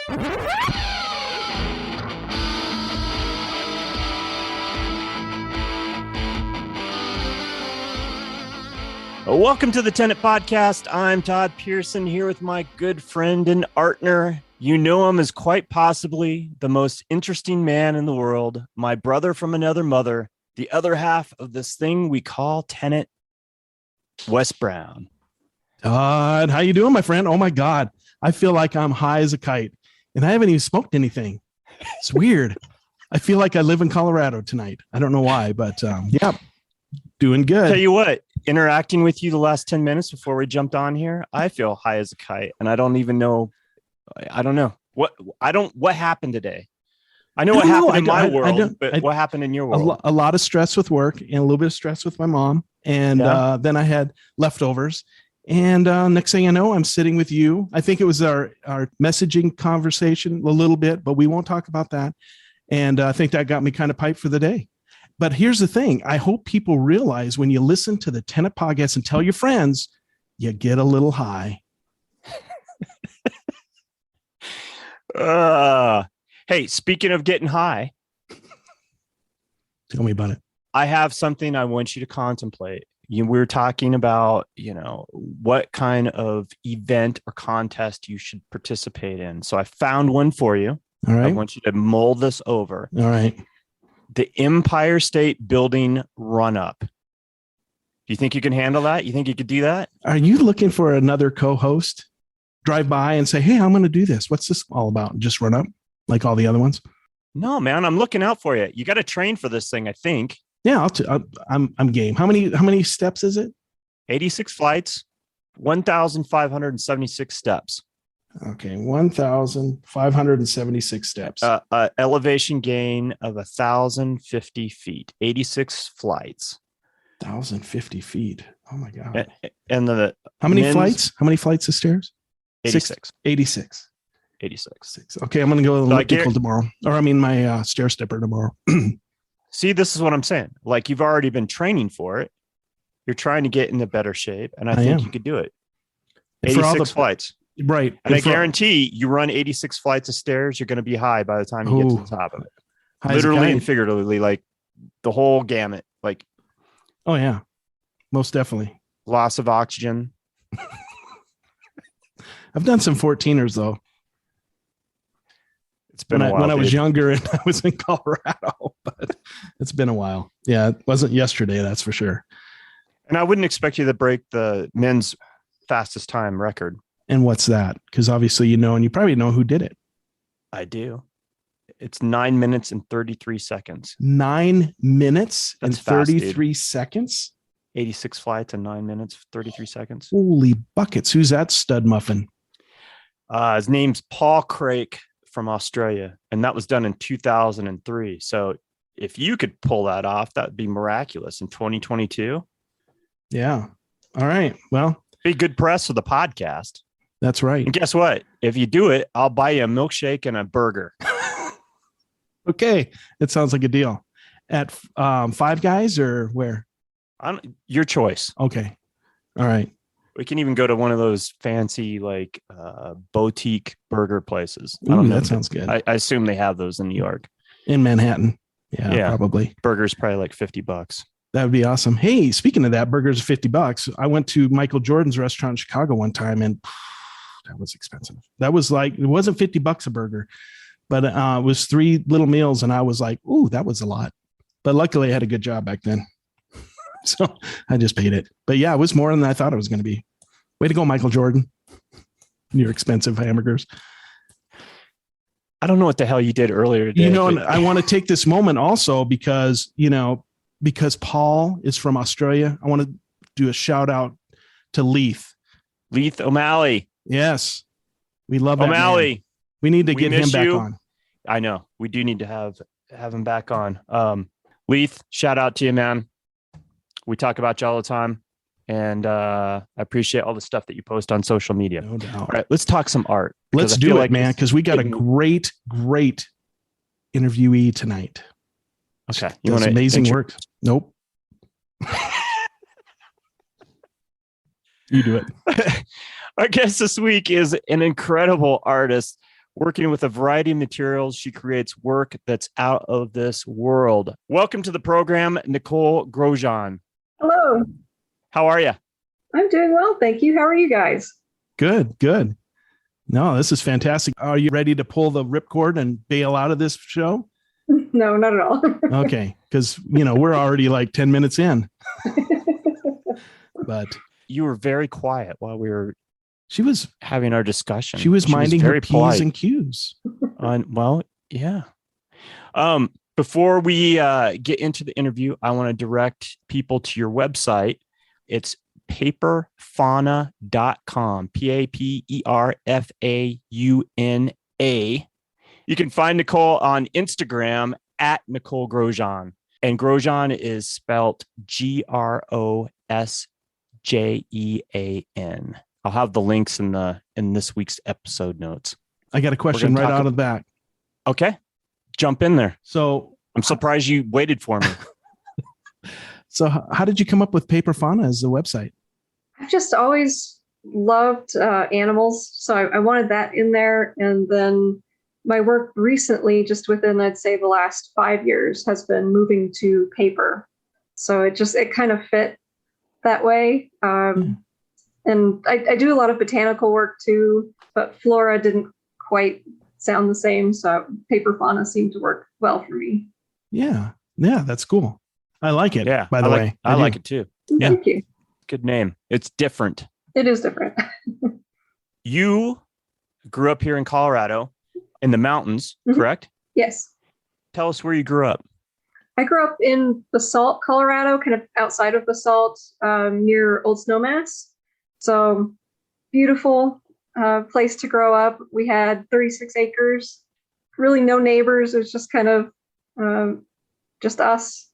Welcome to the Tenet Podcast. I'm Todd Pearson here with my good friend and partner. You know him as quite possibly the most interesting man in the world, my brother from another mother, the other half of this thing we call Tenet, Wes Brown. Todd, how you doing, my friend? Oh my God, I feel like I'm high as a kite, and I haven't even smoked anything. It's weird. I feel like I live in Colorado tonight. I don't know why, but yeah, doing good. Tell you what, interacting with you the last 10 minutes before we jumped on here, I feel high as a kite, and I don't even know. I don't know what happened today. I know what happened in my world, but what happened in your world? A lot of stress with work and a little bit of stress with my mom. And then I had leftovers. And next thing I know, I'm sitting with you. I think it was our messaging conversation a little bit, but we won't talk about that. And I think that got me kind of piped for the day. But here's the thing. I hope people realize when you listen to the Tenet podcast and tell your friends, you get a little high. Hey, speaking of getting high, tell me about it. I have something I want you to contemplate. We were talking about, what kind of event or contest you should participate in. So I found one for you. All right. I want you to mull this over. All right. The Empire State Building run up. Do you think you can handle that? You think you could do that? Are you looking for another co-host? Drive by and say, hey, I'm going to do this. What's this all about? Just run up like all the other ones? No, man, I'm looking out for you. You got to train for this thing, I think. Yeah, I'm game. How many steps is it? 86 flights, 1,576 steps. Okay, 1,576 steps. Elevation gain of 1,050 feet. 86 flights. 1,050 feet. Oh my God! And how many flights? How many flights of stairs? 86. 86. 86. Okay, I'm going to go to the elliptical tomorrow. Or my stair stepper tomorrow. See, this is what I'm saying. Like, you've already been training for it. You're trying to get into better shape, and I think you could do it. 86 flights. Right. And I guarantee you run 86 flights of stairs, you're going to be high by the time you get to the top of it. Literally and figuratively, like the whole gamut. Like, oh, yeah. Most definitely. Loss of oxygen. I've done some 14ers, though. It's been a while. When I was younger and I was in Colorado, but it's been a while. Yeah, it wasn't yesterday, that's for sure. And I wouldn't expect you to break the men's fastest time record. And what's that? Because obviously and you probably know who did it. I do. It's 9 minutes and 33 seconds. 9 minutes and 33 fast, seconds? 86 flights in 9 minutes, 33 seconds. Holy buckets. Who's that stud muffin? His name's Paul Craik from Australia, and that was done in 2003. So if you could pull that off, that would be miraculous in 2022. Yeah. All right. Well, be good press for the podcast. That's right. And guess what? If you do it, I'll buy you a milkshake and a burger. Okay. It sounds like a deal. At Five Guys or where? Your choice. Okay. All right. We can even go to one of those fancy boutique burger places. I don't know. That sounds good. I assume they have those in New York. In Manhattan. Yeah, probably. Burgers probably like $50. That would be awesome. Hey, speaking of that, burgers are $50. I went to Michael Jordan's restaurant in Chicago one time, and that was expensive. That was it wasn't $50 a burger, but it was 3 little meals, and I was like, ooh, that was a lot. But luckily, I had a good job back then. So I just paid it. But yeah, it was more than I thought it was going to be. Way to go, Michael Jordan. Your expensive hamburgers. I don't know what the hell you did earlier today. And I want to take this moment also because Paul is from Australia. I want to do a shout out to Leith O'Malley. Yes. We love that O'Malley. Man. We need to get him back on. I know. We do need to have him back on. Leith, shout out to you, man. We talk about you all the time, and I appreciate all the stuff that you post on social media. No doubt. All right, let's talk some art. Let's do it, man, because we got a great interviewee tonight. Okay. You want amazing work. Nope. You do it. Our guest this week is an incredible artist Working with a variety of materials, she creates work that's out of this world. Welcome to the program, Nicole Grosjean. Hello. How are you? I'm doing well, thank you. How are you guys? Good, good. No, this is fantastic. Are you ready to pull the ripcord and bail out of this show? No, not at all. Okay, because we're already like 10 minutes in. But you were very quiet while we were she was having our discussion. She was minding her P's and Q's. Well, yeah. Before we get into the interview, I want to direct people to your website. It's paperfauna.com, paperfauna. You can find Nicole on Instagram at Nicole Grosjean. And Grosjean is spelled Grosjean. I'll have the links in this week's epised notes. I got a question right out of the back. Okay. Jump in there. So I'm surprised you waited for me. So how did you come up with Paper Fauna as a website? I've just always loved animals. So I wanted that in there. And then my work recently, just within, I'd say the last 5 years, has been moving to paper. So it kind of fit that way. And I do a lot of botanical work too, but flora didn't quite sound the same. So paper fauna seemed to work well for me. Yeah. Yeah. That's cool. I like it. Yeah. By the way, I like it too. Yeah. Thank you. Good name. It's different. It is different. You grew up here in Colorado in the mountains, correct? Yes. Tell us where you grew up. I grew up in Basalt, Colorado, kind of outside of Basalt, near Old Snowmass. So beautiful place to grow up. We had 36 acres, really no neighbors. It was just kind of just us.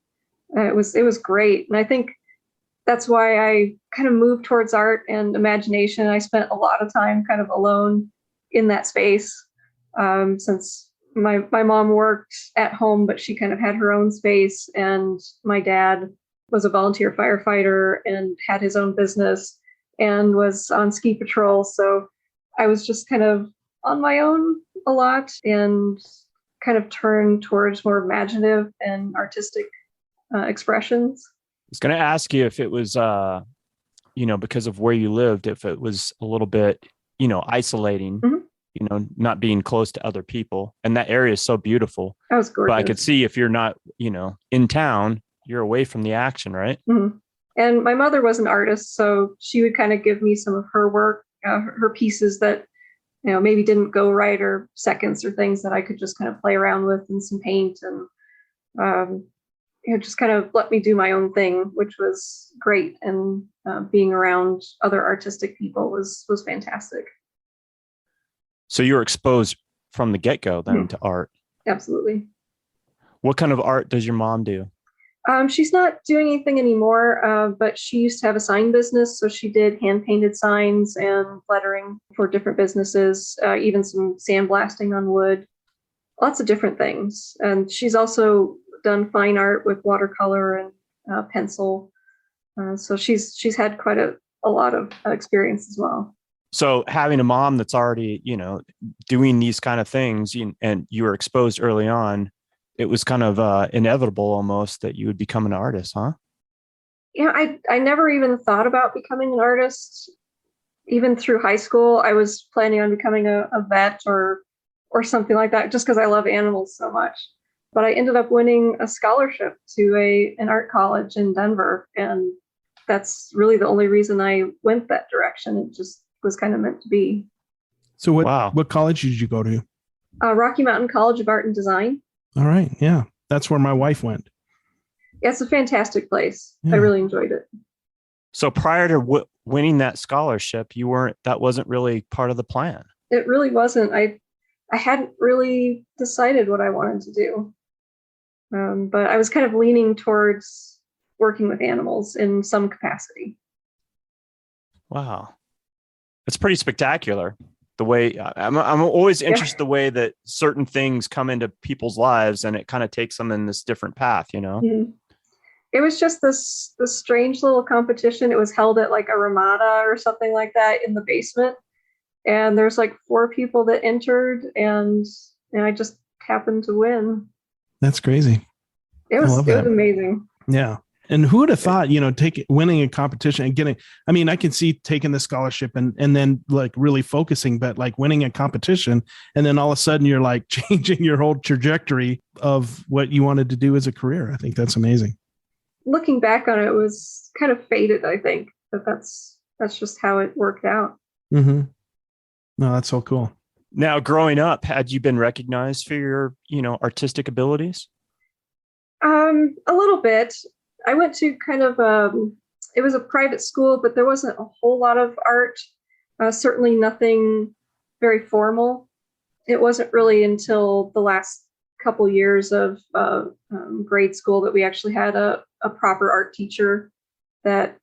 It was great. And I think that's why I kind of moved towards art and imagination. I spent a lot of time kind of alone in that space since my mom worked at home, but she kind of had her own space. And my dad was a volunteer firefighter and had his own business and was on ski patrol. So I was just kind of on my own a lot and kind of turned towards more imaginative and artistic expressions. I was going to ask you if it was, because of where you lived, if it was a little bit, isolating, not being close to other people. And that area is so beautiful. That was gorgeous. But I could see if you're not, in town, you're away from the action, right? Mm-hmm. And my mother was an artist, so she would kind of give me some of her work, her pieces that, maybe didn't go right, or seconds or things that I could just kind of play around with and some paint, and just kind of let me do my own thing, which was great. And being around other artistic people was fantastic. So you were exposed from the get-go then to art. Absolutely. What kind of art does your mom do? She's not doing anything anymore, but she used to have a sign business. So she did hand-painted signs and lettering for different businesses, even some sandblasting on wood, lots of different things. And she's also done fine art with watercolor and pencil. So she's had quite a lot of experience as well. So having a mom that's already, doing these kind of things, and you were exposed early on, it was kind of inevitable almost that you would become an artist, huh? I never even thought about becoming an artist. Even through high school, I was planning on becoming a vet or something like that, just because I love animals so much. But I ended up winning a scholarship to an art college in Denver. And that's really the only reason I went that direction. It just was kind of meant to be. So what college did you go to? Rocky Mountain College of Art and Design. All right. Yeah. That's where my wife went. Yeah, it's a fantastic place. Yeah. I really enjoyed it. So prior to winning that scholarship, that wasn't really part of the plan. It really wasn't. I hadn't really decided what I wanted to do. But I was kind of leaning towards working with animals in some capacity. Wow. That's pretty spectacular. The way I'm always interested the way that certain things come into people's lives and it kind of takes them in this different path, Mm-hmm. It was just this strange little competition. It was held at like a Ramada or something like that in the basement. and there's like 4 people that entered, and I just happened to win. That's crazy. It was amazing. Yeah. And who would have thought, winning a competition and getting, I mean, I can see taking the scholarship and then like really focusing, but like winning a competition and then all of a sudden you're like changing your whole trajectory of what you wanted to do as a career. I think that's amazing. Looking back on it, it was kind of fated, I think, that's just how it worked out. Mm-hmm. No, that's so cool. Now, growing up, had you been recognized for your, artistic abilities? A little bit. I went to kind of it was a private school, but there wasn't a whole lot of art. Certainly nothing very formal. It wasn't really until the last couple years of grade school that we actually had a proper art teacher that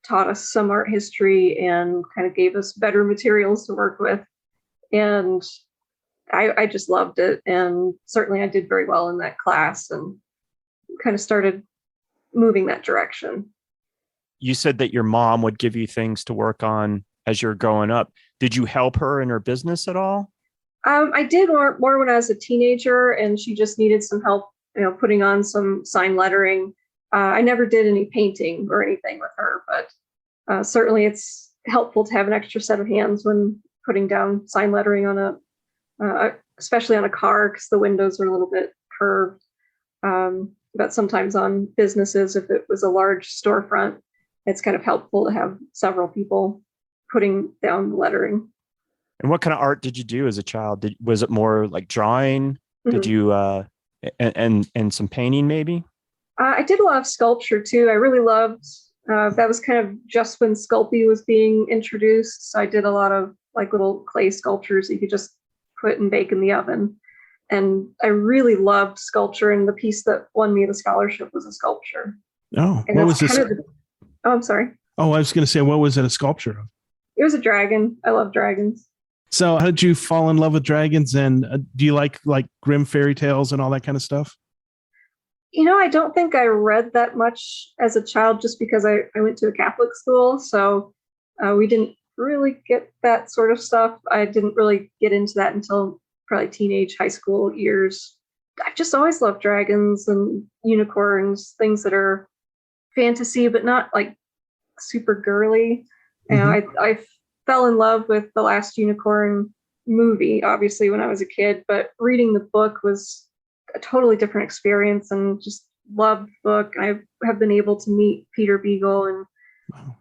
taught us some art history and kind of gave us better materials to work with. And I just loved it. And certainly I did very well in that class and kind of started moving that direction. You said that your mom would give you things to work on as you're growing up. Did you help her in her business at all? I did more when I was a teenager, and she just needed some help, putting on some sign lettering. I never did any painting or anything with her, but certainly it's helpful to have an extra set of hands when putting down sign lettering on especially on a car, because the windows are a little bit curved. But sometimes on businesses, if it was a large storefront, it's kind of helpful to have several people putting down the lettering. And what kind of art did you do as a child? Was it more like drawing? Mm-hmm. Did you and some painting maybe? I did a lot of sculpture too. I really loved that was kind of just when Sculpey was being introduced. So I did a lot of like little clay sculptures that you could just put and bake in the oven. And I really loved sculpture, and the piece that won me the scholarship was a sculpture. Oh, and what was this? I'm sorry. Oh, I was going to say, what was it a sculpture of? It was a dragon. I love dragons. So how did you fall in love with dragons? And do you like grim fairy tales and all that kind of stuff? I don't think I read that much as a child, just because I went to a Catholic school. So we didn't really get that sort of stuff. I didn't really get into that until probably teenage, high school years. I've just always loved dragons and unicorns, things that are fantasy, but not like super girly. Mm-hmm. I fell in love with The Last Unicorn movie, obviously, when I was a kid, but reading the book was a totally different experience, and just loved the book. I have been able to meet Peter Beagle, and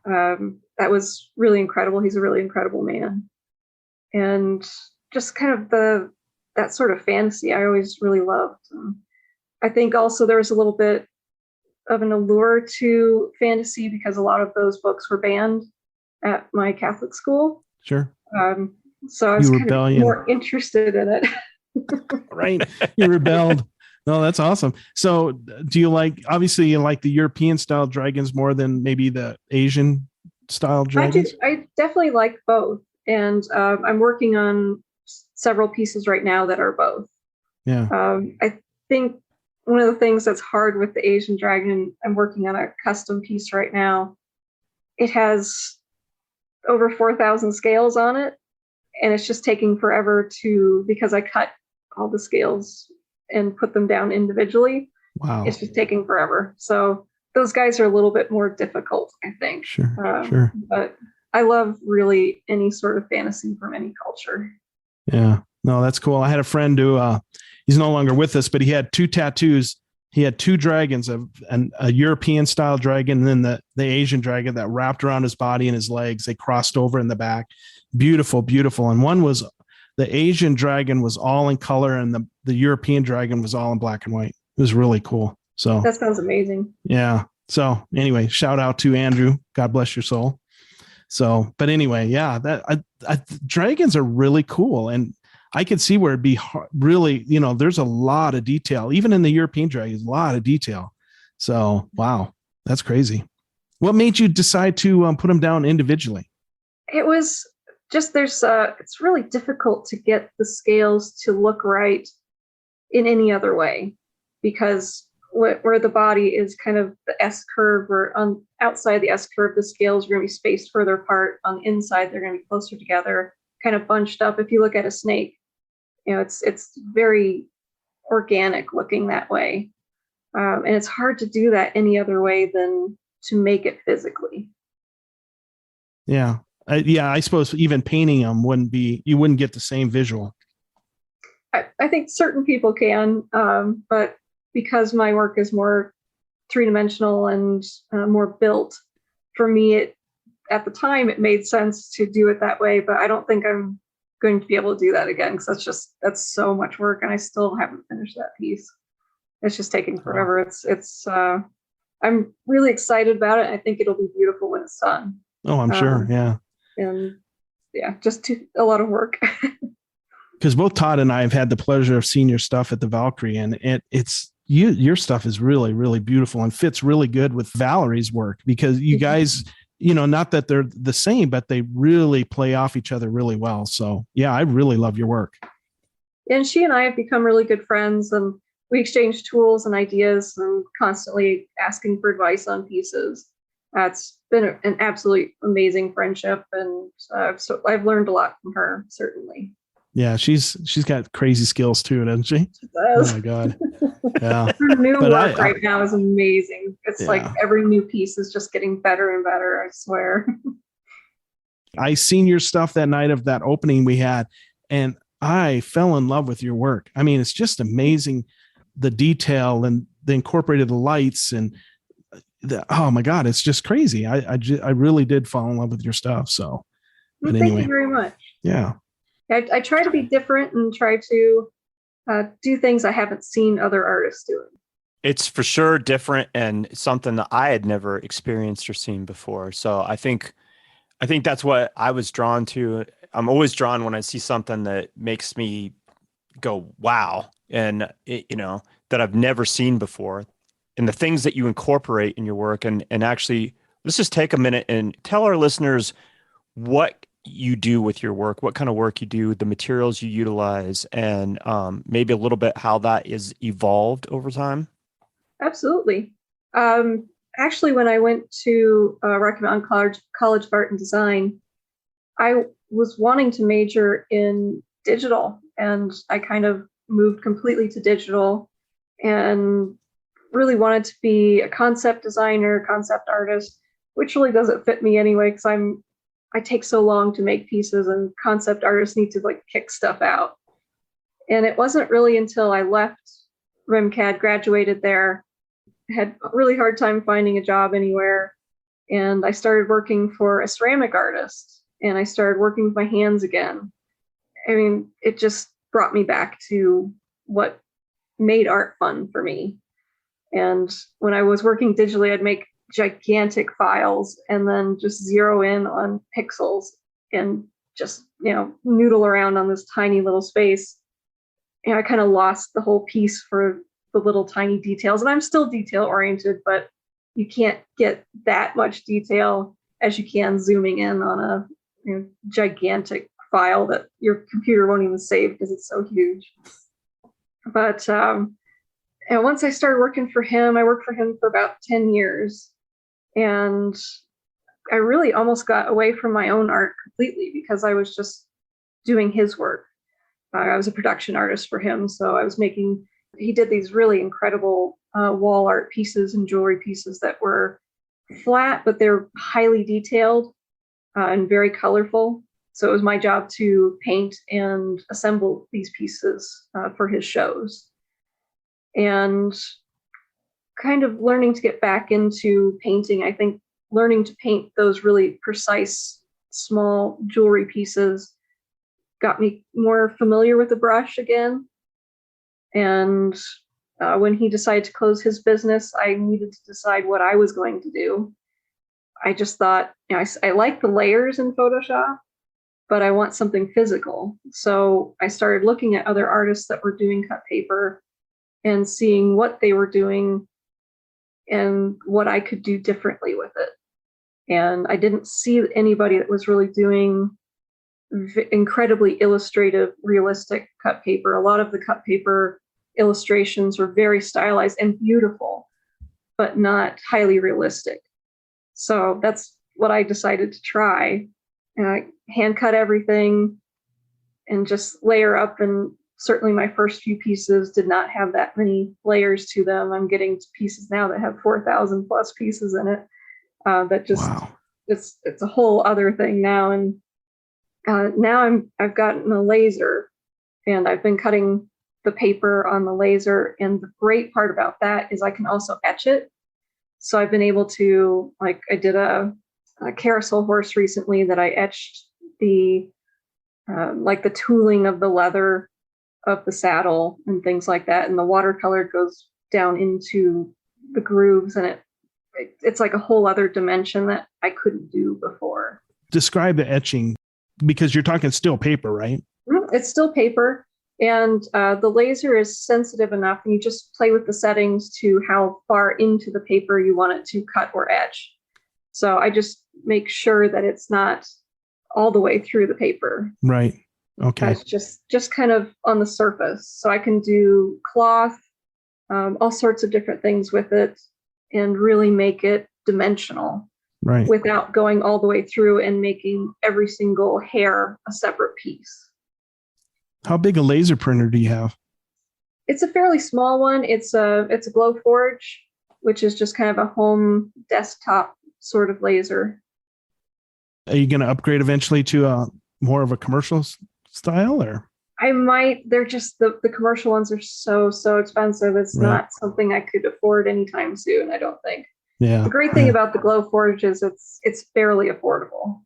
wow. That was really incredible. He's a really incredible man. And just kind of that sort of fantasy I always really loved. I think also there was a little bit of an allure to fantasy because a lot of those books were banned at my Catholic school. Sure. So I was kind of more interested in it. Right. You rebelled. No, that's awesome. So do you obviously you like the European style dragons more than maybe the Asian style dragons? I definitely like both. And I'm working on several pieces right now that are both. Yeah. I think one of the things that's hard with the Asian dragon, I'm working on a custom piece right now. It has over 4,000 scales on it, and it's just taking forever because I cut all the scales and put them down individually. Wow. It's just taking forever. So those guys are a little bit more difficult, I think. Sure. Sure. But I love really any sort of fantasy from any culture. Yeah, no, that's cool. I had a friend who, he's no longer with us, but he had 2 tattoos. He had 2 dragons, a European style dragon, and then the Asian dragon that wrapped around his body and his legs. They crossed over in the back. Beautiful, beautiful. And one was the Asian dragon was all in color, and the European dragon was all in black and white. It was really cool. So that sounds amazing. Yeah. So anyway, shout out to Andrew. God bless your soul. So, but anyway, yeah, dragons are really cool. And I could see where it'd be really, there's a lot of detail, even in the European dragons, a lot of detail. So, wow, that's crazy. What made you decide to put them down individually? It was just, it's really difficult to get the scales to look right in any other way, because where the body is kind of the S curve, or on outside the S curve, the scales are going to be spaced further apart. On the inside, they're going to be closer together, kind of bunched up. If you look at a snake, it's very organic looking that way. And it's hard to do that any other way than to make it physically. Yeah. I suppose even painting them you wouldn't get the same visual. I think certain people can, but because my work is more three-dimensional and more built, for me, at the time, it made sense to do it that way, but I don't think I'm going to be able to do that again, because that's so much work, and I still haven't finished that piece. It's just taking forever. Wow. I'm really excited about it. I think it'll be beautiful when it's done. Oh, I'm sure. Yeah. And yeah, just a lot of work. Because both Todd and I have had the pleasure of seeing your stuff at the Valkyrie, and your stuff is really, really beautiful and fits really good with Valerie's work, because you guys, not that they're the same, but they really play off each other really well. So yeah, I really love your work. And she and I have become really good friends, and we exchange tools and ideas and constantly asking for advice on pieces. It's been an absolutely amazing friendship, and so I've learned a lot from her, certainly. Yeah, she's got crazy skills too, doesn't she? She does. Oh my God. Yeah. Her new work right now is amazing. It's like every new piece is just getting better and better, I swear. I seen your stuff that night of that opening we had, and I fell in love with your work. I mean, it's just amazing, the detail and the incorporated lights, and oh my God, it's just crazy. I really did fall in love with your stuff. So, well, thank you very much. Yeah. I try to be different and try to do things I haven't seen other artists doing. It's for sure different and something that I had never experienced or seen before. So I think that's what I was drawn to. I'm always drawn when I see something that makes me go, wow. And that I've never seen before, and the things that you incorporate in your work. And actually, let's just take a minute and tell our listeners what you do with your work, what kind of work you do, the materials you utilize, and maybe a little bit how that is evolved over time. Absolutely. Actually, when I went to Rocky Mountain College of Art and Design, I was wanting to major in digital, and I kind of moved completely to digital and really wanted to be a concept designer, concept artist, which really doesn't fit me anyway, because I take so long to make pieces, and concept artists need to like kick stuff out. And it wasn't really until I left RimCAD, graduated there, had a really hard time finding a job anywhere. And I started working for a ceramic artist, and I started working with my hands again. I mean, it just brought me back to what made art fun for me. And when I was working digitally, I'd make gigantic files and then just zero in on pixels and just, noodle around on this tiny little space. And I kind of lost the whole piece for the little tiny details. And I'm still detail oriented, but you can't get that much detail as you can zooming in on a gigantic file that your computer won't even save because it's so huge. But and once I started working for him, I worked for him for about 10 years. And I really almost got away from my own art completely because I was just doing his work. I was a production artist for him. So he did these really incredible wall art pieces and jewelry pieces that were flat, but they're highly detailed and very colorful. So it was my job to paint and assemble these pieces for his shows. And kind of learning to get back into painting, I think learning to paint those really precise, small jewelry pieces got me more familiar with the brush again. And when he decided to close his business, I needed to decide what I was going to do. I just thought, I like the layers in Photoshop, but I want something physical. So I started looking at other artists that were doing cut paper and seeing what they were doing and what I could do differently with it. And I didn't see anybody that was really doing incredibly illustrative, realistic cut paper. A lot of the cut paper illustrations were very stylized and beautiful, but not highly realistic. So that's what I decided to try. Hand cut everything, and just layer up. And certainly my first few pieces did not have that many layers to them. I'm getting to pieces now that have 4,000 plus pieces in it. That just, Wow. it's a whole other thing now. And now I've gotten a laser, and I've been cutting the paper on the laser. And the great part about that is I can also etch it. So I've been able to, like, I did a carousel horse recently that I etched the like the tooling of the leather of the saddle and things like that. And the watercolor goes down into the grooves, and it's like a whole other dimension that I couldn't do before. Describe the etching, because you're talking still paper, right? It's still paper, and the laser is sensitive enough, and you just play with the settings to how far into the paper you want it to cut or etch. So I just make sure that it's not all the way through the paper. Right. Okay. It's just kind of on the surface. So I can do cloth, all sorts of different things with it, and really make it dimensional. Right. Without going all the way through and making every single hair a separate piece. How big a laser printer do you have? It's a fairly small one. It's a Glowforge, which is just kind of a home desktop sort of laser. Are you going to upgrade eventually to more of a commercial style, or? I might. They're just the commercial ones are so expensive. It's Right. not something I could afford anytime soon, I don't think. Yeah. The great thing about the Glowforge is it's fairly affordable.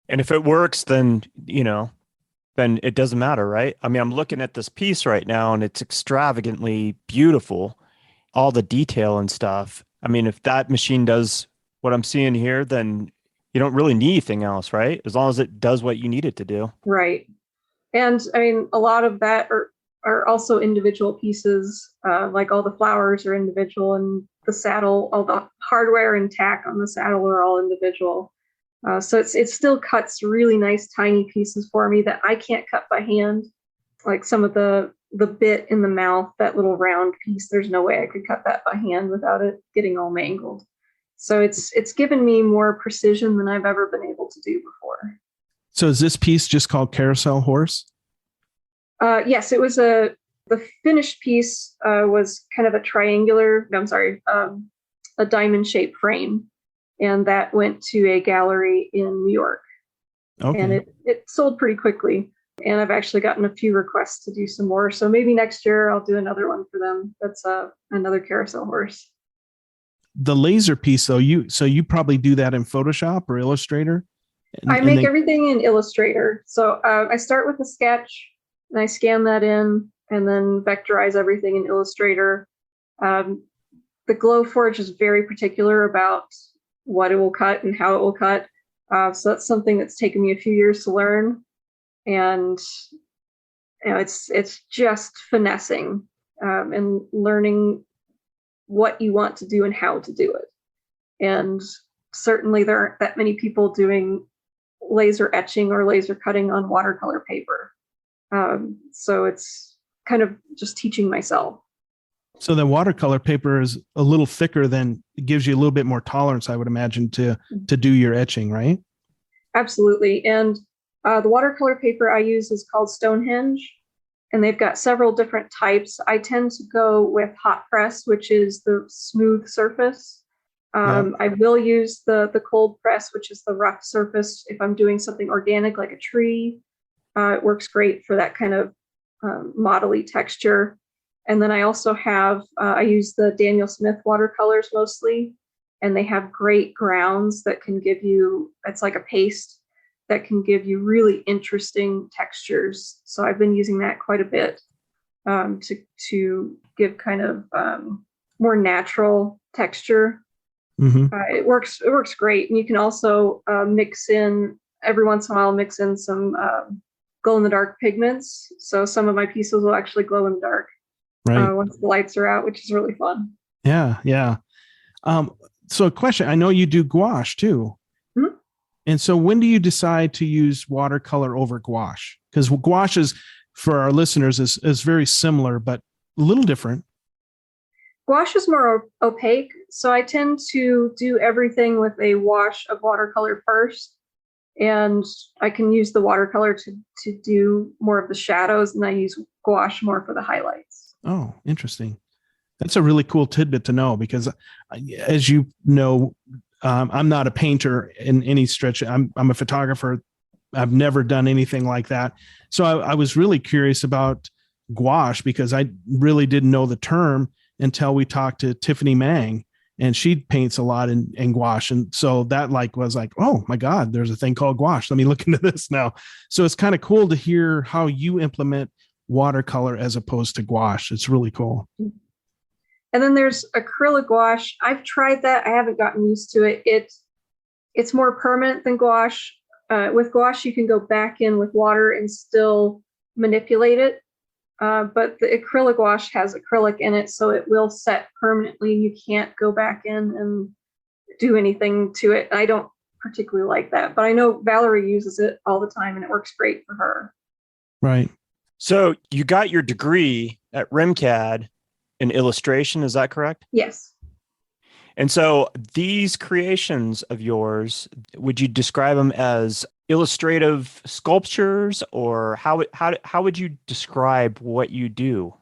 And if it works, then, then it doesn't matter, right? I mean, I'm looking at this piece right now, and it's extravagantly beautiful, all the detail and stuff. I mean, if that machine does what I'm seeing here, then you don't really need anything else, right? As long as it does what you need it to do. Right. And I mean, a lot of that are also individual pieces, like all the flowers are individual, and the saddle, all the hardware and tack on the saddle are all individual. So it still cuts really nice tiny pieces for me that I can't cut by hand. Like some of the bit in the mouth, that little round piece, there's no way I could cut that by hand without it getting all mangled. So it's given me more precision than I've ever been able to do before. So is this piece just called Carousel Horse? Yes, it was the finished piece was kind of a diamond shaped frame. And that went to a gallery in New York. Okay. And it sold pretty quickly. And I've actually gotten a few requests to do some more. So maybe next year I'll do another one for them. That's another carousel horse. The laser piece, though, you probably do that in Photoshop or Illustrator? I make everything in Illustrator. So I start with a sketch, and I scan that in, and then vectorize everything in Illustrator. The Glowforge is very particular about what it will cut and how it will cut. So that's something that's taken me a few years to learn. And it's just finessing and learning what you want to do and how to do it. And certainly there aren't that many people doing laser etching or laser cutting on watercolor paper. So it's kind of just teaching myself. So the watercolor paper is a little thicker, than it gives you a little bit more tolerance, I would imagine, to do your etching, right? Absolutely. And the watercolor paper I use is called Stonehenge, and they've got several different types. I tend to go with hot press, which is the smooth surface. I will use the cold press, which is the rough surface, if I'm doing something organic like a tree. It works great for that kind of modelly texture. And then I also have, I use the Daniel Smith watercolors mostly, and they have great grounds that can give you, it's like a paste that can give you really interesting textures. So I've been using that quite a bit to give kind of more natural texture. Mm-hmm. It works great. And you can also mix in, every once in a while, mix in some glow in the dark pigments. So some of my pieces will actually glow in the dark. Right. Once the lights are out, which is really fun. Yeah. So a question, I know you do gouache too. Mm-hmm. And so when do you decide to use watercolor over gouache? Because gouache is, for our listeners, is very similar, but a little different. Gouache is more opaque. So I tend to do everything with a wash of watercolor first. and I can use the watercolor to do more of the shadows, and I use gouache more for the highlights. Oh, interesting. That's a really cool tidbit to know, because as you know, I'm not a painter in any stretch. I'm a photographer. I've never done anything like that. So I was really curious about gouache, because I really didn't know the term until we talked to Tiffany Mang, and she paints a lot in gouache. And so that was like, oh my God, there's a thing called gouache. Let me look into this now. So it's kind of cool to hear how you implement watercolor as opposed to gouache. It's really cool. And then there's acrylic gouache. I've tried that. I haven't gotten used to it. It's more permanent than gouache. With gouache, you can go back in with water and still manipulate it. But the acrylic gouache has acrylic in it, so it will set permanently. You can't go back in and do anything to it. I don't particularly like that, but I know Valerie uses it all the time, and it works great for her. Right. So you got your degree at RimCAD in illustration, is that correct? Yes. And so these creations of yours, would you describe them as illustrative sculptures, or how would you describe what you do?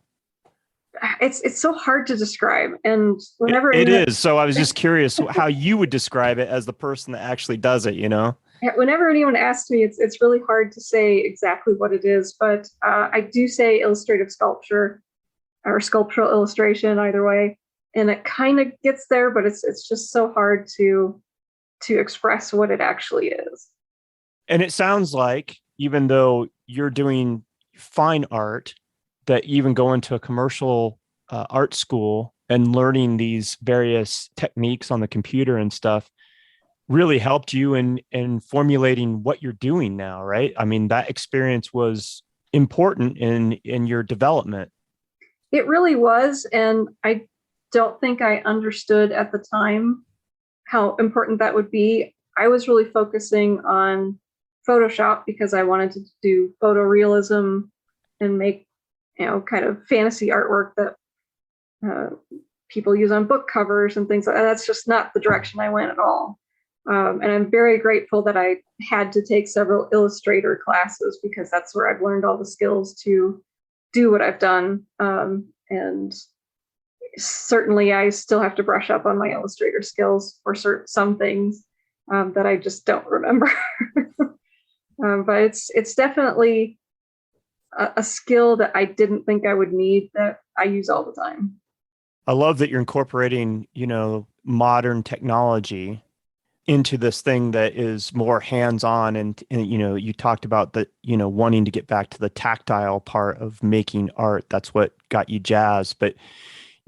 It's so hard to describe, and whenever it is. So I was just curious how you would describe it as the person that actually does it. Whenever anyone asks me, it's really hard to say exactly what it is, but I do say illustrative sculpture or sculptural illustration, either way. And it kind of gets there, but it's just so hard to express what it actually is. And it sounds like, even though you're doing fine art, that even going to a commercial art school and learning these various techniques on the computer and stuff really helped you in formulating what you're doing now, right? I mean, that experience was important in your development. It really was. And I don't think I understood at the time how important that would be. I was really focusing on Photoshop because I wanted to do photorealism and make, kind of fantasy artwork that people use on book covers and things like that. That's just not the direction I went at all. And I'm very grateful that I had to take several Illustrator classes, because that's where I've learned all the skills to do what I've done. And certainly I still have to brush up on my Illustrator skills for some things that I just don't remember. But it's definitely a skill that I didn't think I would need, that I use all the time. I love that you're incorporating, modern technology into this thing that is more hands-on. And you talked about the, wanting to get back to the tactile part of making art. That's what got you jazzed. But,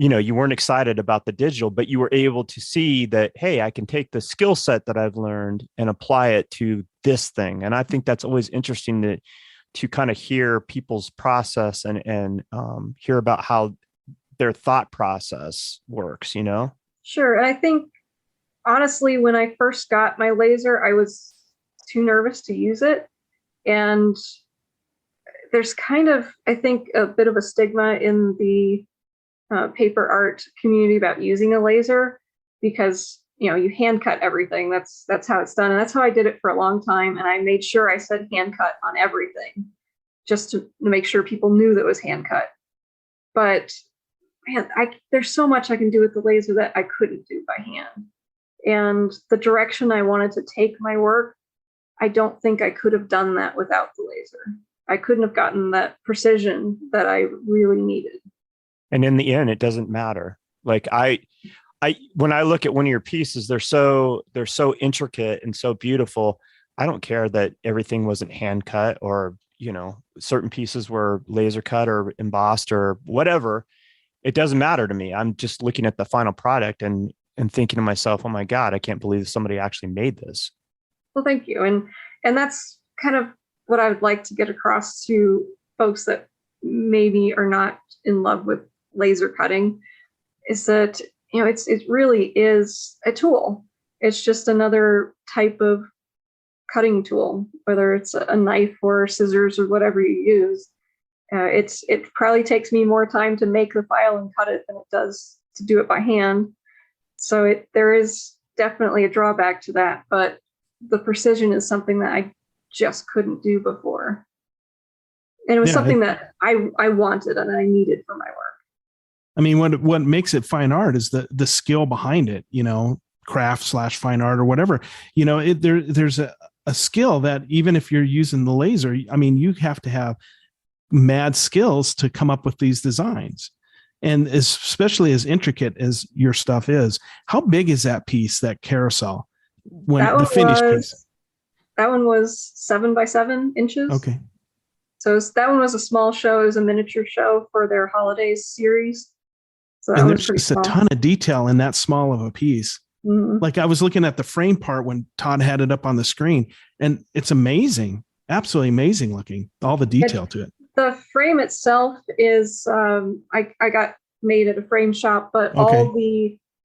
you weren't excited about the digital, but you were able to see that, hey, I can take the skill set that I've learned and apply it to this thing. And I think that's always interesting to kind of hear people's process and hear about how their thought process works, Sure. And I think, honestly, when I first got my laser, I was too nervous to use it. And there's kind of, I think, a bit of a stigma in the paper art community about using a laser, because, you hand cut everything. That's how it's done. And that's how I did it for a long time. And I made sure I said hand cut on everything, just to make sure people knew that it was hand cut. But man, there's so much I can do with the laser that I couldn't do by hand. And the direction I wanted to take my work, I don't think I could have done that without the laser. I couldn't have gotten that precision that I really needed. And in the end, it doesn't matter. Like when I look at one of your pieces, they're so intricate and so beautiful. I don't care that everything wasn't hand cut, or, certain pieces were laser cut or embossed or whatever. It doesn't matter to me. I'm just looking at the final product and thinking to myself, oh my God, I can't believe somebody actually made this. Well, thank you. And that's kind of what I would like to get across to folks that maybe are not in love with laser cutting, is that, it really is a tool. It's just another type of cutting tool, whether it's a knife or scissors or whatever you use. It probably takes me more time to make the file and cut it than it does to do it by hand. So there is definitely a drawback to that, but the precision is something that I just couldn't do before. And it was something that I wanted and I needed for my work. I mean, what makes it fine art is the skill behind it, craft/fine art or whatever. There's a skill that even if you're using the laser, I mean, you have to have mad skills to come up with these designs. And especially as intricate as your stuff is, how big is that piece, that carousel? When the finished piece? That one was 7 by 7 inches. Okay. So that one was a small show. It was a miniature show for their holidays series. So that and was there's pretty just small. a ton of detail in that small of a piece. Mm-hmm. Like I was looking at the frame part when Todd had it up on the screen, and it's amazing, absolutely amazing looking, all the detail to it. The frame itself is, I got made at a frame shop, but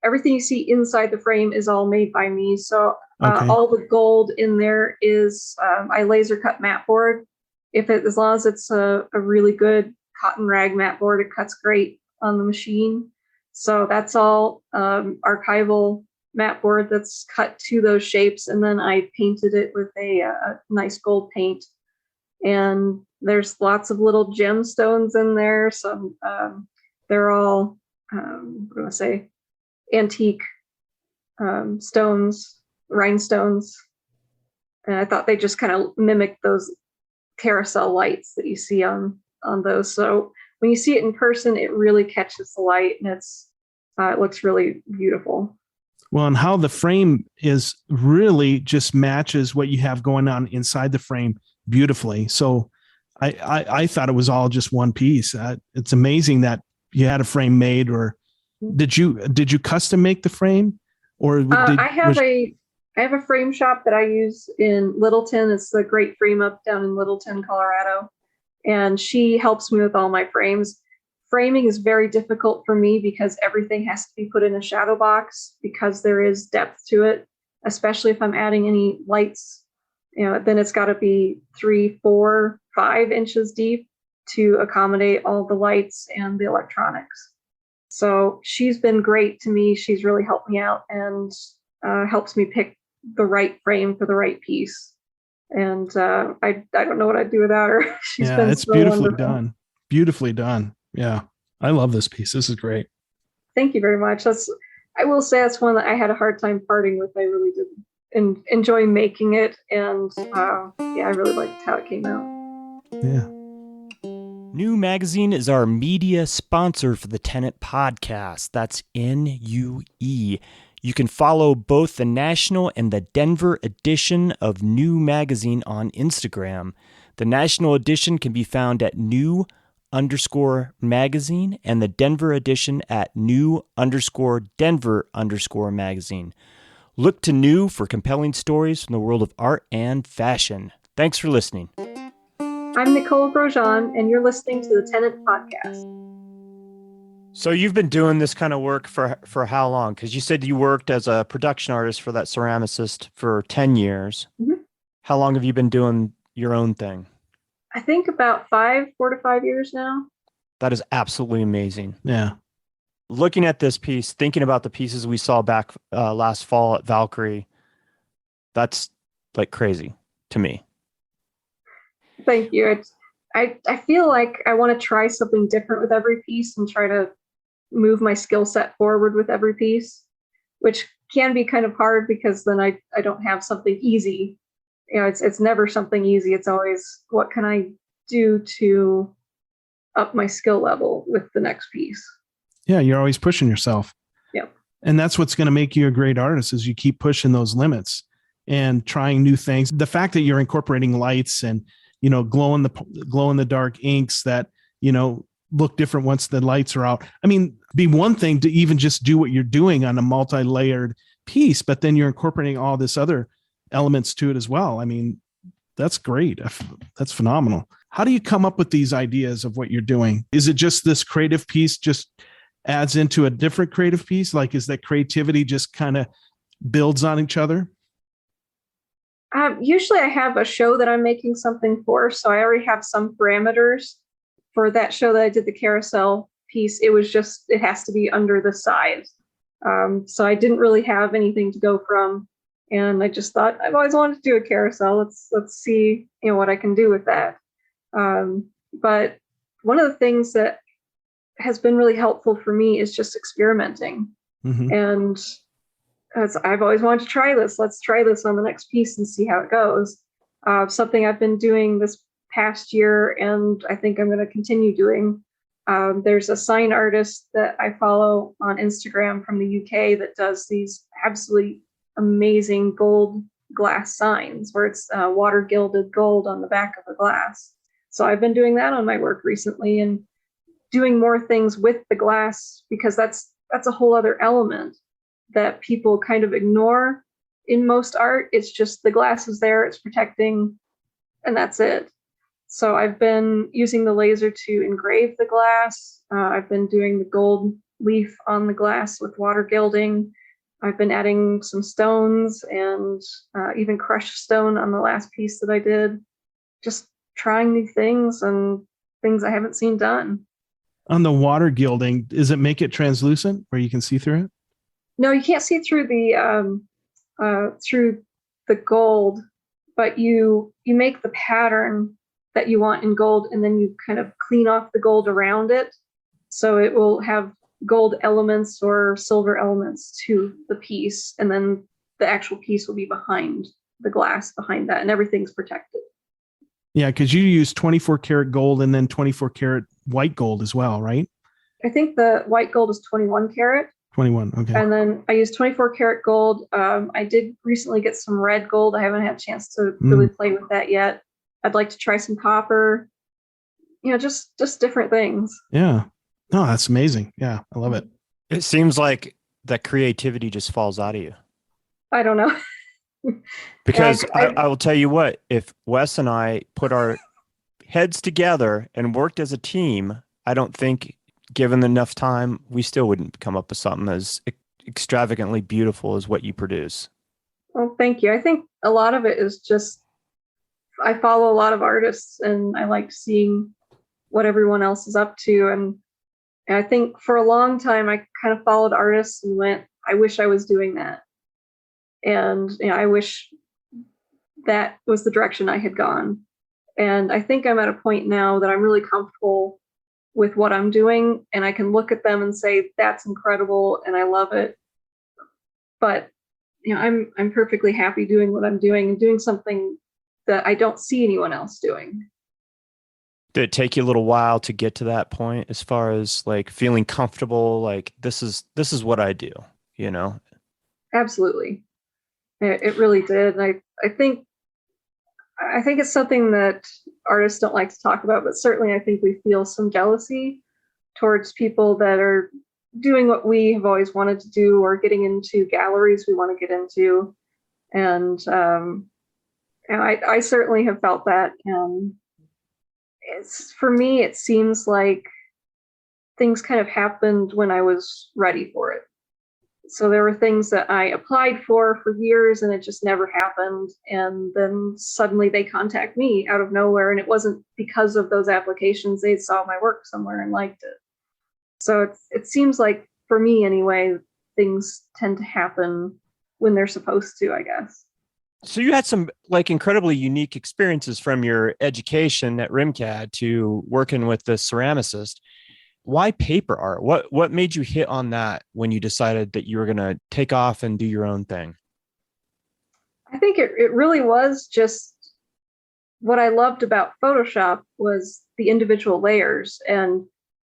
everything you see inside the frame is all made by me. So all the gold in there is, I laser cut matte board. As long as it's a really good cotton rag matte board, it cuts great on the machine. So that's all archival matte board that's cut to those shapes. And then I painted it with a nice gold paint. And there's lots of little gemstones in there. Some they're all antique stones, rhinestones. And I thought they just kind of mimic those carousel lights that you see on those. So when you see it in person, it really catches the light, and it looks really beautiful. Well, and how the frame is really just matches what you have going on inside the frame beautifully. So I thought it was all just one piece. It's amazing that you had a frame made, or did you custom make the frame, or I have a frame shop that I use in Littleton. It's the Great Frame Up down in Littleton, Colorado. And she helps me with all my frames. Framing is very difficult for me because everything has to be put in a shadow box because there is depth to it, especially if I'm adding any lights. Then it's got to be 3, 4, 5 inches deep to accommodate all the lights and the electronics. So she's been great to me. She's really helped me out and helps me pick the right frame for the right piece. And I don't know what I'd do without her. It's so beautifully wonderful. done. Beautifully done. Yeah. I love this piece. This is great. Thank you very much. I will say that's one that I had a hard time parting with. I really did enjoy making it. And I really liked how it came out. Yeah. New Magazine is our media sponsor for the Tenet podcast. That's NUE. You can follow both the national and the Denver edition of New Magazine on Instagram. The national edition can be found at new_magazine and the Denver edition at new_Denver_magazine. Look to New for compelling stories from the world of art and fashion. Thanks for listening. I'm Nicole Grosjean, and you're listening to the Tenet podcast. So you've been doing this kind of work for how long? Because you said you worked as a production artist for that ceramicist for 10 years. Mm-hmm. How long have you been doing your own thing? I think about 4 to 5 years now. That is absolutely amazing. Yeah. Looking at this piece, thinking about the pieces we saw back last fall at Valkyrie, that's like crazy to me. Thank you. I feel like I want to try something different with every piece and try to move my skill set forward with every piece, which can be kind of hard because then I don't have something easy. It's never something easy. It's always, what can I do to up my skill level with the next piece? Yeah, you're always pushing yourself. Yeah. And that's what's going to make you a great artist, is you keep pushing those limits and trying new things. The fact that you're incorporating lights and glow in the dark inks that look different once the lights are out. I mean, be one thing to even just do what you're doing on a multi-layered piece, but then you're incorporating all this other elements to it as well. I mean, that's great. That's phenomenal. How do you come up with these ideas of what you're doing? Is it just this creative piece just adds into a different creative piece? Like, is that creativity just kind of builds on each other? Usually I have a show that I'm making something for, so I already have some parameters for that show that I did the carousel piece. It has to be under the size. So I didn't really have anything to go from. And I just thought I've always wanted to do a carousel. Let's see, what I can do with that. But one of the things that has been really helpful for me is just experimenting. Mm-hmm. And as I've always wanted to try this. Let's try this on the next piece and see how it goes. Something I've been doing this past year, and I think I'm going to continue doing. There's a sign artist that I follow on Instagram from the UK that does these absolutely amazing gold glass signs where it's water gilded gold on the back of the glass. So I've been doing that on my work recently and doing more things with the glass, because that's a whole other element that people kind of ignore in most art. It's just the glass is there, it's protecting, and that's it. So I've been using the laser to engrave the glass. I've been doing the gold leaf on the glass with water gilding. I've been adding some stones and even crushed stone on the last piece that I did. Just trying new things and things I haven't seen done. On the water gilding, does it make it translucent where you can see through it? No, you can't see through the gold, but you make the pattern that you want in gold, and then you kind of clean off the gold around it, so it will have gold elements or silver elements to the piece, and then the actual piece will be behind the glass behind that, and everything's protected. Yeah, because you use 24 karat gold and then 24 karat white gold as well, right? I think the white gold is 21 karat. 21, okay. And then I use 24 karat gold. I did recently get some red gold. I haven't had a chance to really play with that yet. I'd like to try some copper, just different things. Yeah. No, that's amazing. Yeah, I love it. It seems like that creativity just falls out of you. I don't know. Because I will tell you what, if Wes and I put our heads together and worked as a team, I don't think, given enough time, we still wouldn't come up with something as extravagantly beautiful as what you produce. Well, thank you. I think a lot of it is just, I follow a lot of artists and I like seeing what everyone else is up to. And I think for a long time, I kind of followed artists and went, I wish I was doing that. And I wish that was the direction I had gone. And I think I'm at a point now that I'm really comfortable with what I'm doing, and I can look at them and say, that's incredible and I love it. But I'm perfectly happy doing what I'm doing and doing something that I don't see anyone else doing. Did it take you a little while to get to that point, as far as like feeling comfortable, like this is what I do, Absolutely. It really did. And I think it's something that artists don't like to talk about, but certainly I think we feel some jealousy towards people that are doing what we have always wanted to do, or getting into galleries we want to get into. And I certainly have felt that. For me, it seems like things kind of happened when I was ready for it. So there were things that I applied for years and it just never happened. And then suddenly they contact me out of nowhere. And it wasn't because of those applications. They saw my work somewhere and liked it. So it seems like, for me anyway, things tend to happen when they're supposed to, I guess. So you had some like incredibly unique experiences from your education at RIMCAD to working with the ceramicist. Why paper art? What made you hit on that when you decided that you were going to take off and do your own thing? I think it really was just what I loved about Photoshop was the individual layers and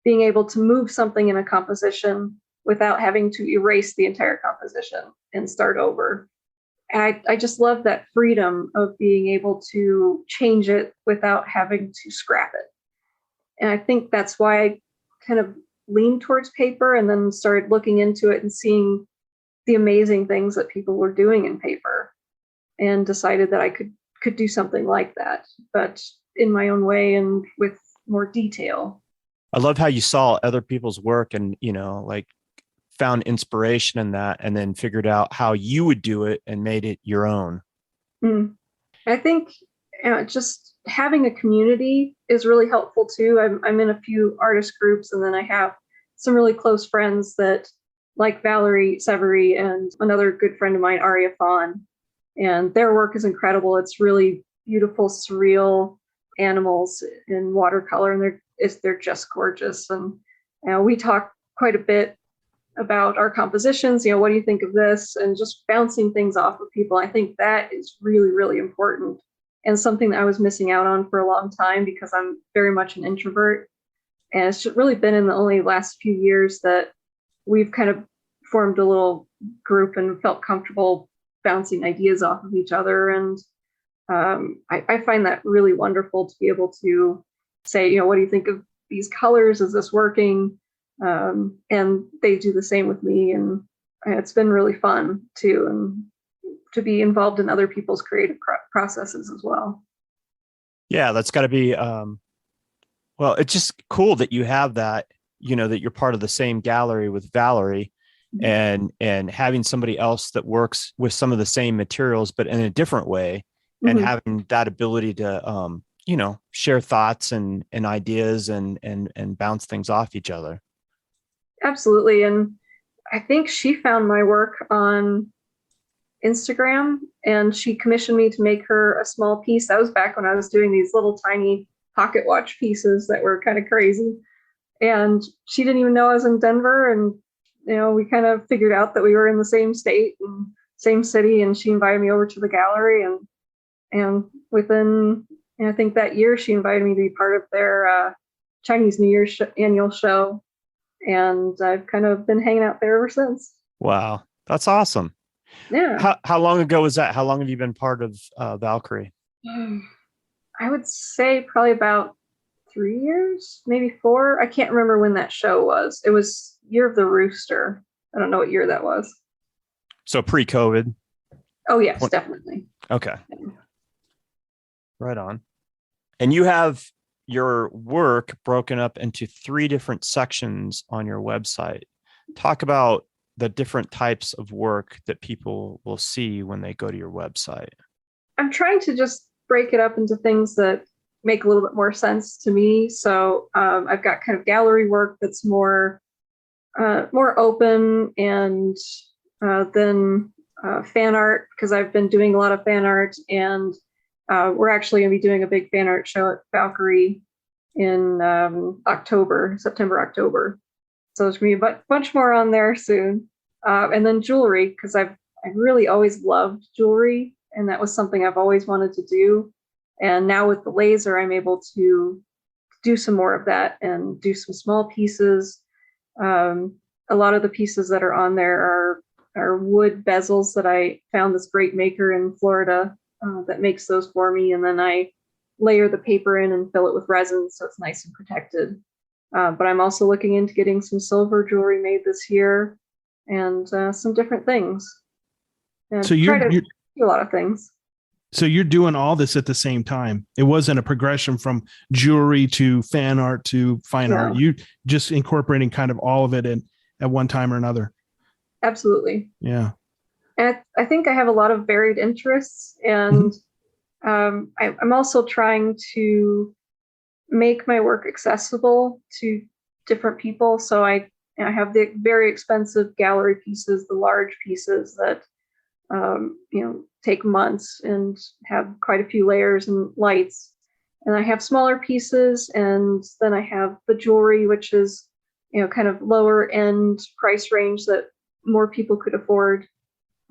being able to move something in a composition without having to erase the entire composition and start over. And I just love that freedom of being able to change it without having to scrap it. And I think that's why I kind of leaned towards paper, and then started looking into it and seeing the amazing things that people were doing in paper, and decided that I could do something like that, but in my own way and with more detail. I love how you saw other people's work and, like found inspiration in that, and then figured out how you would do it and made it your own. I think just having a community is really helpful too. I'm in a few artist groups, and then I have some really close friends that, like Valerie Severy and another good friend of mine, Aria Fawn, and their work is incredible. It's really beautiful, surreal animals in watercolor, and they're just gorgeous. And we talk quite a bit about our compositions. What do you think of this? And just bouncing things off of people. I think that is really, really important, and something that I was missing out on for a long time because I'm very much an introvert. And it's really been in the only last few years that we've kind of formed a little group and felt comfortable bouncing ideas off of each other. And I find that really wonderful to be able to say, what do you think of these colors? Is this working? And they do the same with me. And it's been really fun too, and to be involved in other people's creative processes as well. Yeah, that's got to be, well, it's just cool that you have that, that you're part of the same gallery with Valerie, and having somebody else that works with some of the same materials, but in a different way, and having that ability to, share thoughts and ideas and bounce things off each other. Absolutely. And I think she found my work on Instagram, and she commissioned me to make her a small piece. That was back when I was doing these little tiny pocket watch pieces that were kind of crazy. And she didn't even know I was in Denver. And, we kind of figured out that we were in the same state and same city. And she invited me over to the gallery. And within, I think that year, she invited me to be part of their Chinese New Year annual show. And I've kind of been hanging out there ever since. Wow. That's awesome. Yeah. How long ago was that? How long have you been part of Valkyrie? I would say probably about 3 years, maybe 4. I can't remember when that show was. It was Year of the Rooster. I don't know what year that was. So pre-COVID? Oh, yes, definitely. Okay. Right on. And you have your work broken up into 3 different sections on your website. Talk about the different types of work that people will see when they go to your website. I'm trying to just break it up into things that make a little bit more sense to me. So I've got kind of gallery work that's more open, and then fan art, because I've been doing a lot of fan art, and we're actually going to be doing a big fan art show at Valkyrie in September, October. So there's going to be a bunch more on there soon. And then jewelry, because I really always loved jewelry, and that was something I've always wanted to do. And now with the laser, I'm able to do some more of that and do some small pieces. A lot of the pieces that are on there are wood bezels that I found this great maker in Florida that makes those for me. And then I layer the paper in and fill it with resin so it's nice and protected. But I'm also looking into getting some silver jewelry made this year, and some different things. And so you're do a lot of things. So you're doing all this at the same time. It wasn't a progression from jewelry to fan art to fine art. You just incorporating kind of all of it in at one time or another. Absolutely. Yeah. And I think I have a lot of varied interests, and I'm also trying to make my work accessible to different people. So I have the very expensive gallery pieces, the large pieces that take months and have quite a few layers and lights. And I have smaller pieces, and then I have the jewelry, which is kind of lower end price range that more people could afford.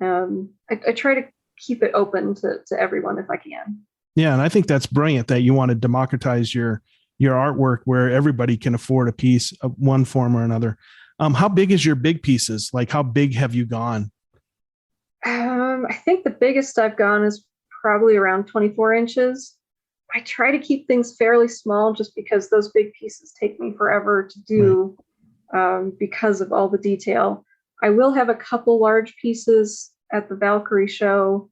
I try to keep it open to everyone if I can. Yeah, and I think that's brilliant that you want to democratize your artwork where everybody can afford a piece of one form or another. How big is your big pieces? Like, how big have you gone? I think the biggest I've gone is probably around 24 inches. I try to keep things fairly small just because those big pieces take me forever to do, because of all the detail. I will have a couple large pieces at the Valkyrie show.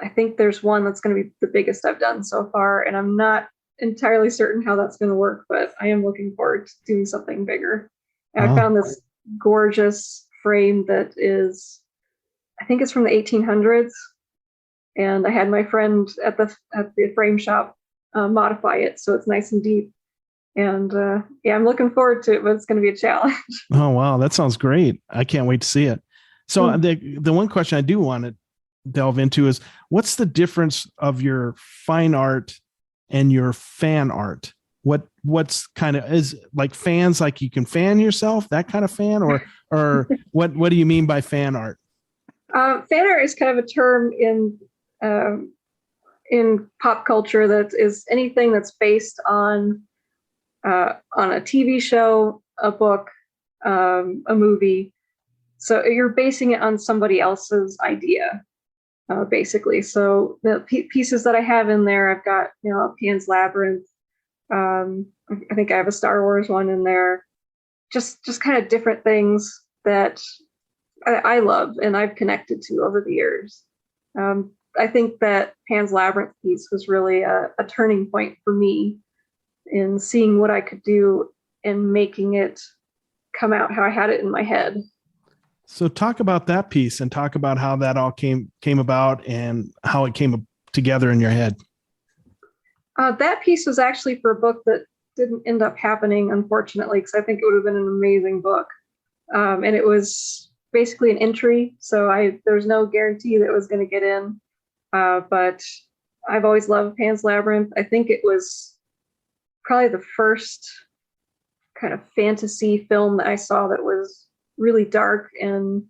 I think there's one that's going to be the biggest I've done so far, and I'm not entirely certain how that's going to work, but I am looking forward to doing something bigger. And I found this gorgeous frame that is, I think it's from the 1800s, and I had my friend at the frame shop modify it so it's nice and deep. And I'm looking forward to it, but it's going to be a challenge. Oh wow, that sounds great! I can't wait to see it. So the one question I do want to delve into is what's the difference of your fine art and your fan art? What's kind of is like fans, like you can fan yourself, that kind of fan, or what do you mean by fan art? Fan art is kind of a term in pop culture that is anything that's based on a TV show, a book, a movie. So you're basing it on somebody else's idea, basically. So the pieces that I have in there, I've got, Pan's Labyrinth. I think I have a Star Wars one in there. Just kind of different things that I love and I've connected to over the years. I think that Pan's Labyrinth piece was really a turning point for me in seeing what I could do and making it come out how I had it in my head. So talk about that piece and talk about how that all came about and how it came together in your head. That piece was actually for a book that didn't end up happening, unfortunately, because I think it would have been an amazing book. And it was basically an entry, so there's no guarantee that it was going to get in. But I've always loved Pan's Labyrinth. I think it was probably the first kind of fantasy film that I saw that was really dark and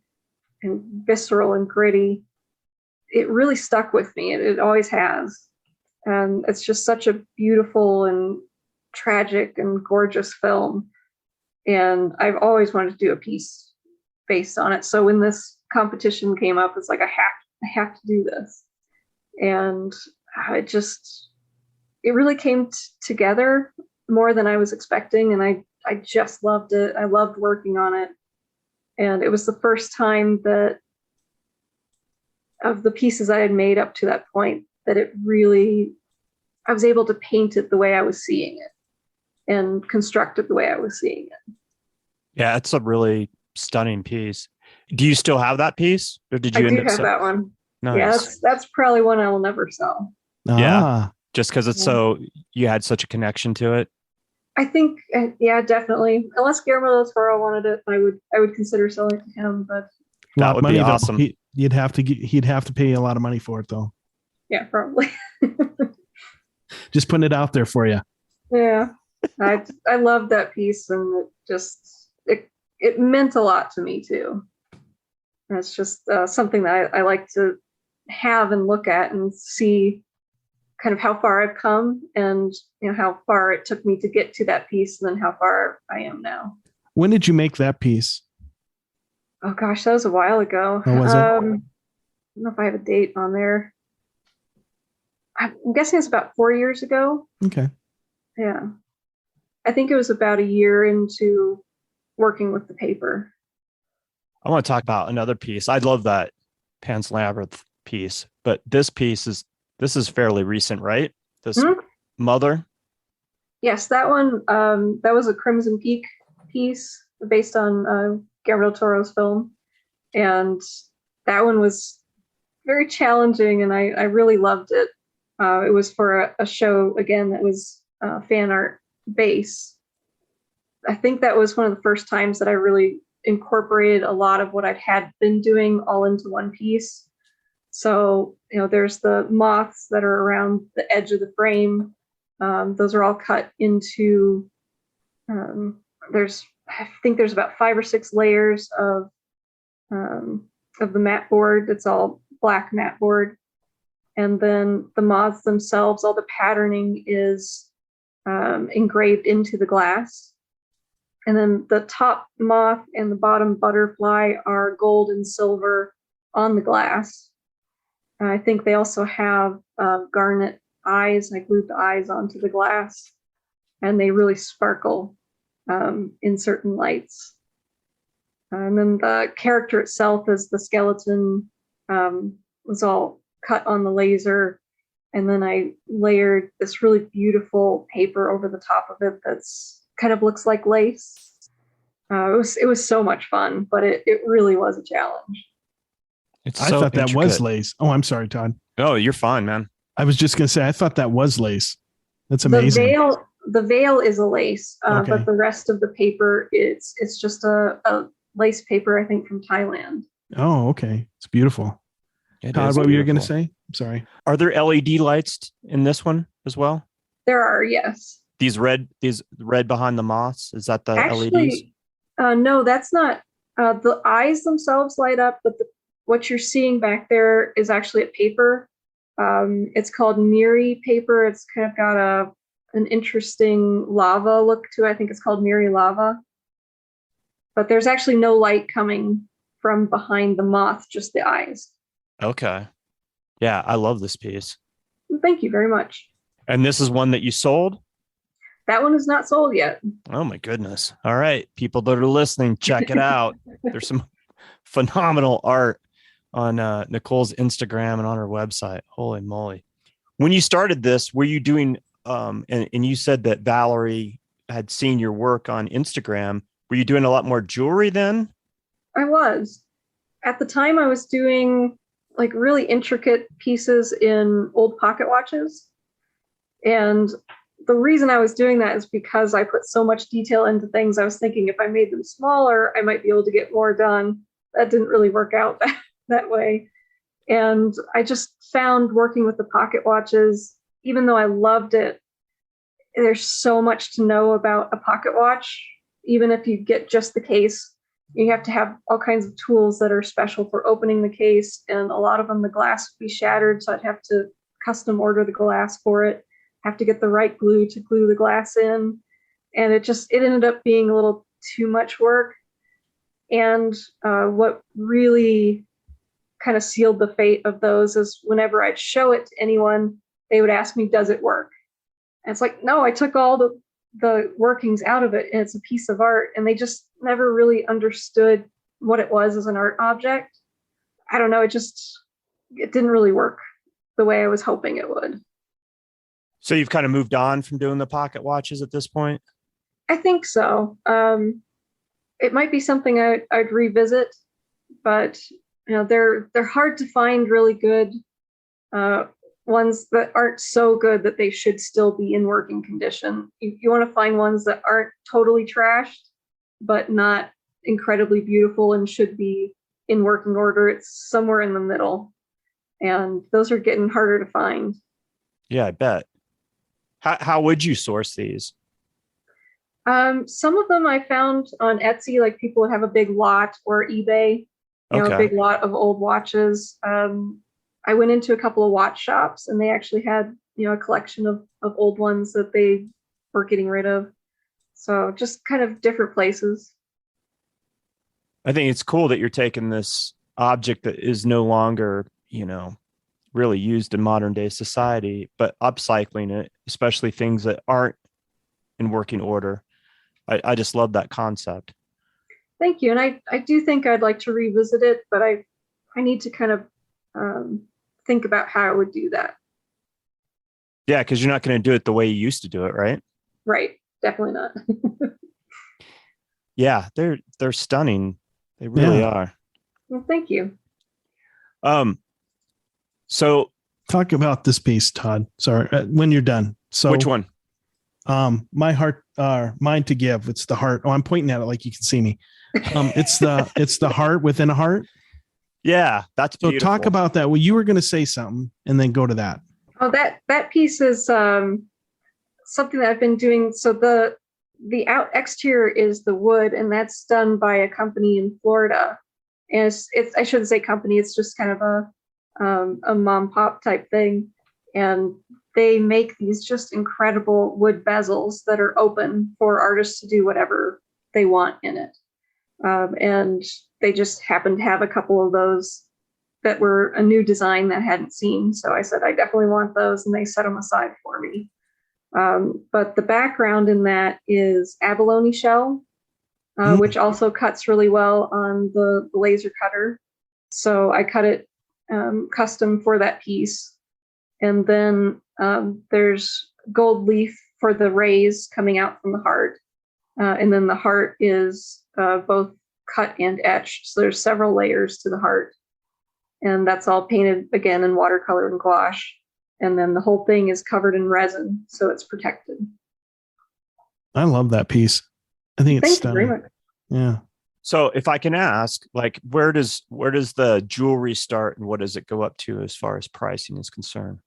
visceral and gritty. It really stuck with me. It always has. And it's just such a beautiful and tragic and gorgeous film. And I've always wanted to do a piece based on it. So when this competition came up, it's like, I have to do this. And it really came together more than I was expecting. And I just loved it. I loved working on it. And it was the first time that of the pieces I had made up to that point that I was able to paint it the way I was seeing it and construct it the way I was seeing it. Yeah, it's a really stunning piece. Do you still have that piece, or did you I do have that one? Nice. Yeah, that's probably one I will never sell. Yeah, just because it's you had such a connection to it. I think, yeah, definitely. Unless Guillermo del Toro wanted it, I would consider selling it to him. But that would be awesome. He'd have to pay a lot of money for it, though. Yeah, probably. Just putting it out there for you. Yeah, I love that piece, and it meant a lot to me too. And it's just something that I like to have and look at and see kind of how far I've come and how far it took me to get to that piece and then how far I am now. When did you make that piece? Oh gosh, that was a while ago. Oh, was it? I don't know if I have a date on there. I'm guessing it's about 4 years ago. Okay. Yeah. I think it was about a year into working with the paper. I want to talk about another piece. I love that Pan's Labyrinth piece, but this is fairly recent, right? This Mother. Yes, that one. That was a Crimson Peak piece based on Guillermo del Toro's film, and that one was very challenging, and I really loved it. It was for a show again that was fan art base. I think that was one of the first times that I really incorporated a lot of what I had been doing all into one piece. So, there's the moths that are around the edge of the frame. Those are all cut into, I think there's about 5 or 6 layers of the mat board. It's all black mat board. And then the moths themselves, all the patterning is engraved into the glass. And then the top moth and the bottom butterfly are gold and silver on the glass. I think they also have garnet eyes. I glued the eyes onto the glass, and they really sparkle in certain lights. And then the character itself is the skeleton was all cut on the laser. And then I layered this really beautiful paper over the top of it that's kind of looks like lace. It was so much fun, but it really was a challenge. I thought that was lace. Oh, I'm sorry, Todd. Oh, you're fine, man. I was just going to say, I thought that was lace. That's amazing. The veil is a lace, Okay. but the rest of the paper, it's just a lace paper, I think, from Thailand. Oh, okay. It's beautiful. Todd, what were you going to say? Sorry. Are there LED lights in this one as well? There are, yes. These red behind the moths, is that the LEDs? No, that's not. The eyes themselves light up, but what you're seeing back there is actually a paper. It's called Miri paper. It's kind of got an interesting lava look to it. I think it's called Miri lava. But there's actually no light coming from behind the moth, just the eyes. Okay. Yeah, I love this piece. Thank you very much. And this is one that you sold? That one is not sold yet. Oh my goodness. All right. People that are listening, check it out. There's some phenomenal art on Nicole's Instagram and on her website. Holy moly. When you started this, were you doing, and you said that Valerie had seen your work on Instagram. Were you doing a lot more jewelry then? I was. At the time, I was doing like really intricate pieces in old pocket watches. And the reason I was doing that is because I put so much detail into things. I was thinking if I made them smaller, I might be able to get more done. That didn't really work out that way. And I just found working with the pocket watches, even though I loved it, there's so much to know about a pocket watch. Even if you get just the case, you have to have all kinds of tools that are special for opening the case. And a lot of them, the glass would be shattered. So I'd have to custom order the glass for it, have to get the right glue to glue the glass in. And it ended up being a little too much work. And what really kind of sealed the fate of those is whenever I'd show it to anyone, they would ask me, does it work? And it's like, no, I took all the workings out of it and it's a piece of art. And they just never really understood what it was as an art object. I don't know. It didn't really work the way I was hoping it would. So you've kind of moved on from doing the pocket watches at this point? I think so. It might be something I'd revisit, but they're hard to find really good ones that aren't so good that they should still be in working condition. You want to find ones that aren't totally trashed, but not incredibly beautiful and should be in working order. It's somewhere in the middle. And those are getting harder to find. Yeah, I bet. How would you source these? Some of them I found on Etsy, like people would have a big lot, or eBay, a big lot of old watches. I went into a couple of watch shops and they actually had, a collection of old ones that they were getting rid of. So just kind of different places. I think it's cool that you're taking this object that is no longer, really used in modern day society, but upcycling it, especially things that aren't in working order. I just love that concept. Thank you. And I do think I'd like to revisit it, but I need to kind of think about how I would do that. Yeah, because you're not going to do it the way you used to do it, right? Right. Definitely not. Yeah, they're stunning. They really are. Well, thank you. So talk about this piece, Todd. Sorry, when you're done. So which one? My heart, mine to give. It's the heart. Oh, I'm pointing at it like you can see me. It's the heart within a heart. Yeah, that's so beautiful. Talk about that. Well, you were going to say something and then go to that. Oh, that piece is something that I've been doing. So the exterior is the wood, and that's done by a company in Florida. And it's I shouldn't say company. It's just kind of a mom pop type thing, and they make these just incredible wood bezels that are open for artists to do whatever they want in it. And they just happened to have a couple of those that were a new design that I hadn't seen. So I said, I definitely want those. And they set them aside for me. But the background in that is abalone shell, which also cuts really well on the laser cutter. So I cut it custom for that piece. And then there's gold leaf for the rays coming out from the heart. And then the heart is both cut and etched. So there's several layers to the heart. And that's all painted again in watercolor and gouache. And then the whole thing is covered in resin, so it's protected. I love that piece. I think it's stunning. Thank you very much. Yeah. So if I can ask, like, where does the jewelry start and what does it go up to as far as pricing is concerned?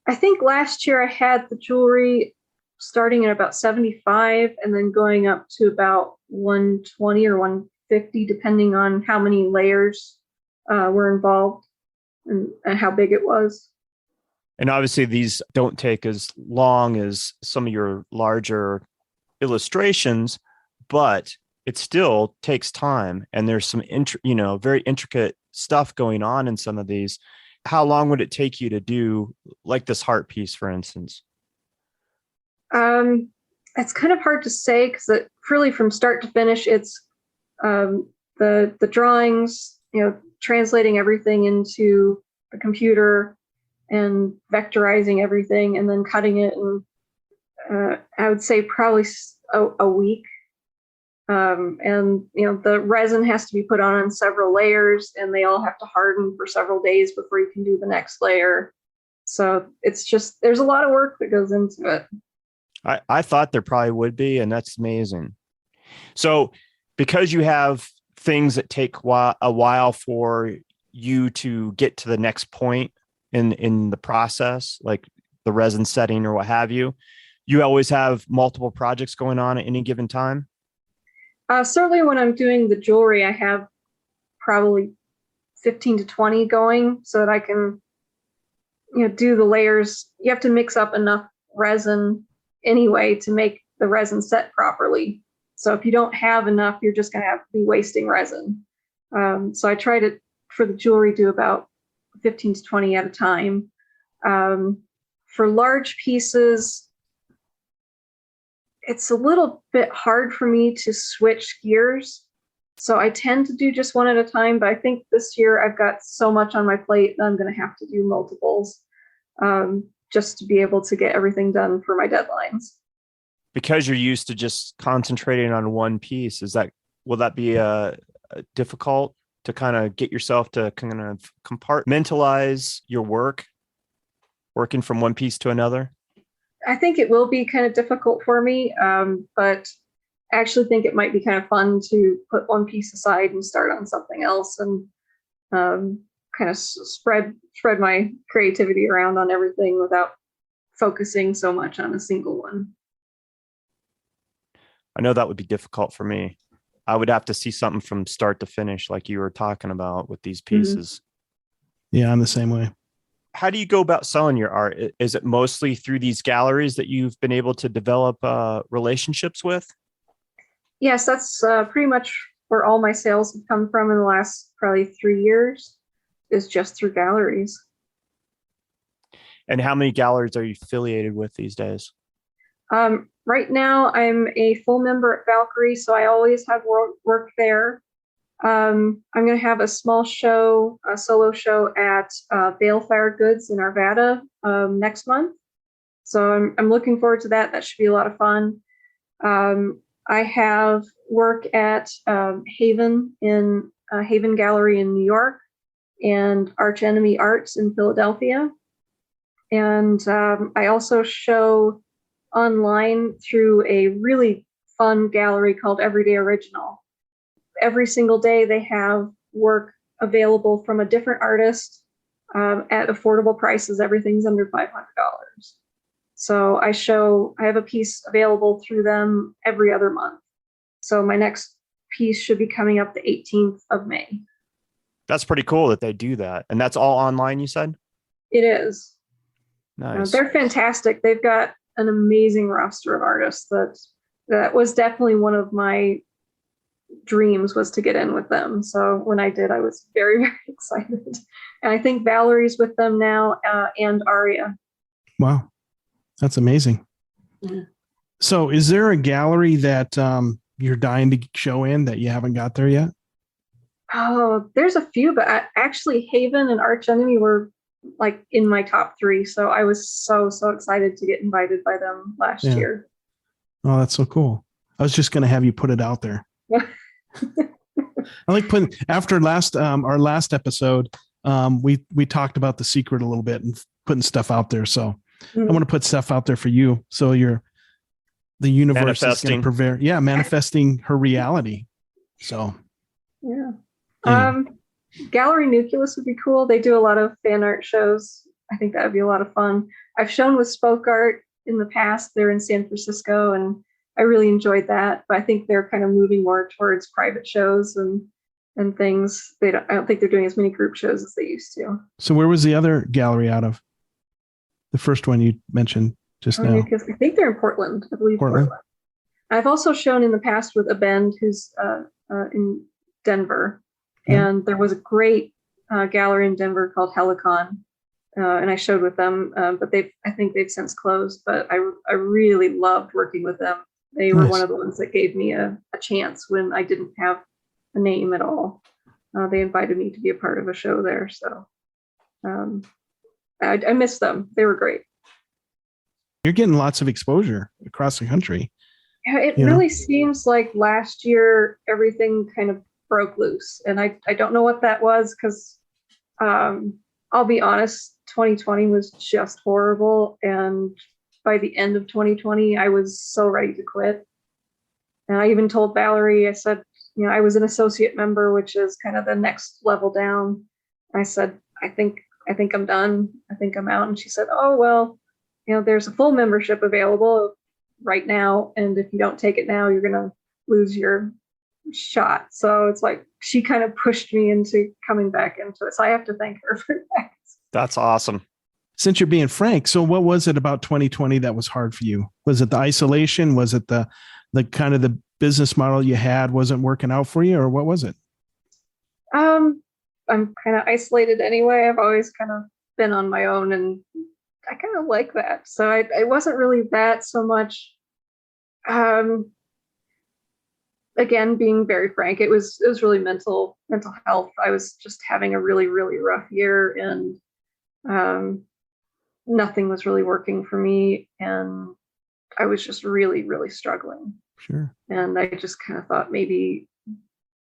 I think last year I had the jewelry starting at about 75 and then going up to about 120 or 150, depending on how many layers were involved and how big it was. And obviously these don't take as long as some of your larger illustrations, but it still takes time. And there's some, very intricate stuff going on in some of these. How long would it take you to do like this heart piece, for instance? It's kind of hard to say because it really from start to finish, it's the drawings, translating everything into the computer and vectorizing everything and then cutting it. And I would say probably a week. And the resin has to be put on several layers and they all have to harden for several days before you can do the next layer. So it's just, there's a lot of work that goes into it. I thought there probably would be, and that's amazing. So because you have things that take a while for you to get to the next point in the process, like the resin setting or what have you, you always have multiple projects going on at any given time? Certainly when I'm doing the jewelry, I have probably 15 to 20 going so that I can, do the layers. You have to mix up enough resin anyway to make the resin set properly. So if you don't have enough, you're just going to have to be wasting resin. So I try to, for the jewelry, do about 15 to 20 at a time. For large pieces, it's a little bit hard for me to switch gears. So I tend to do just one at a time, but I think this year I've got so much on my plate that I'm going to have to do multiples just to be able to get everything done for my deadlines. Because you're used to just concentrating on one piece, will that be difficult to kind of get yourself to kind of compartmentalize your working from one piece to another? I think it will be kind of difficult for me, but I actually think it might be kind of fun to put one piece aside and start on something else and kind of spread my creativity around on everything without focusing so much on a single one. I know that would be difficult for me. I would have to see something from start to finish, like you were talking about with these pieces. Yeah, I'm the same way. How do you go about selling your art? Is it mostly through these galleries that you've been able to develop relationships with? Yes, that's pretty much where all my sales have come from in the last probably 3 years, is just through galleries. And how many galleries are you affiliated with these days? Right now, I'm a full member at Valkyrie, so I always have work there. I'm going to have a small show, a solo show at Balefire Goods in Arvada next month. So I'm looking forward to that. That should be a lot of fun. I have work at Haven Gallery in New York and Arch Enemy Arts in Philadelphia. And I also show online through a really fun gallery called Everyday Original. Every single day they have work available from a different artist at affordable prices. Everything's under $500. So I have a piece available through them every other month. So my next piece should be coming up the 18th of May. That's pretty cool that they do that. And that's all online, you said? It is. Nice. They're fantastic. They've got an amazing roster of artists. That was definitely one of my dreams, was to get in with them. So when I did, I was very, very excited. And I think Valerie's with them now, and Aria. Wow. That's amazing. Yeah. So is there a gallery that you're dying to show in that you haven't got there yet? Oh, there's a few, but actually Haven and Arch Enemy were like in my top 3. So I was so excited to get invited by them last year. Oh, that's so cool. I was just going to have you put it out there. I like putting, after our last episode, we talked about The Secret a little bit and putting stuff out there. So I want to put stuff out there for you. So the universe is going to prevail. Yeah. Manifesting her reality. So, Yeah. anyway. Gallery Nucleus would be cool. They do a lot of fan art shows. I think that would be a lot of fun. I've shown with Spoke Art in the past. They're in San Francisco, and I really enjoyed that. But I think they're kind of moving more towards private shows and things. I don't think they're doing as many group shows as they used to. So where was the other gallery out of? The first one you mentioned just now. Nucleus, I think they're in Portland. I believe Portland. I've also shown in the past with a band who's in Denver. And there was a great gallery in Denver called Helicon, and I showed with them. But I think they've since closed. But I really loved working with them. They were one of the ones that gave me a chance when I didn't have a name at all. They invited me to be a part of a show there, so I miss them. They were great. You're getting lots of exposure across the country. Yeah, it really seems like last year everything kind of broke loose, and I don't know what that was, because I'll be honest, 2020 was just horrible, and by the end of 2020 I was so ready to quit. And I even told Valerie, I said, I was an associate member, which is kind of the next level down. I said, I think I'm done. I think I'm out. And she said, oh, well, there's a full membership available right now, and if you don't take it now, you're gonna lose your shot. So it's like she kind of pushed me into coming back into it. So I have to thank her for that. That's awesome. Since you're being frank, so what was it about 2020 that was hard for you? Was it the isolation? Was it the kind of the business model you had wasn't working out for you, or what was it? I'm kind of isolated anyway. I've always kind of been on my own, and I kind of like that. So I wasn't really that so much. Again, being very frank, it was really mental health. I was just having a really, really rough year, and nothing was really working for me, and I was just really, really struggling. Sure. And I just kind of thought, maybe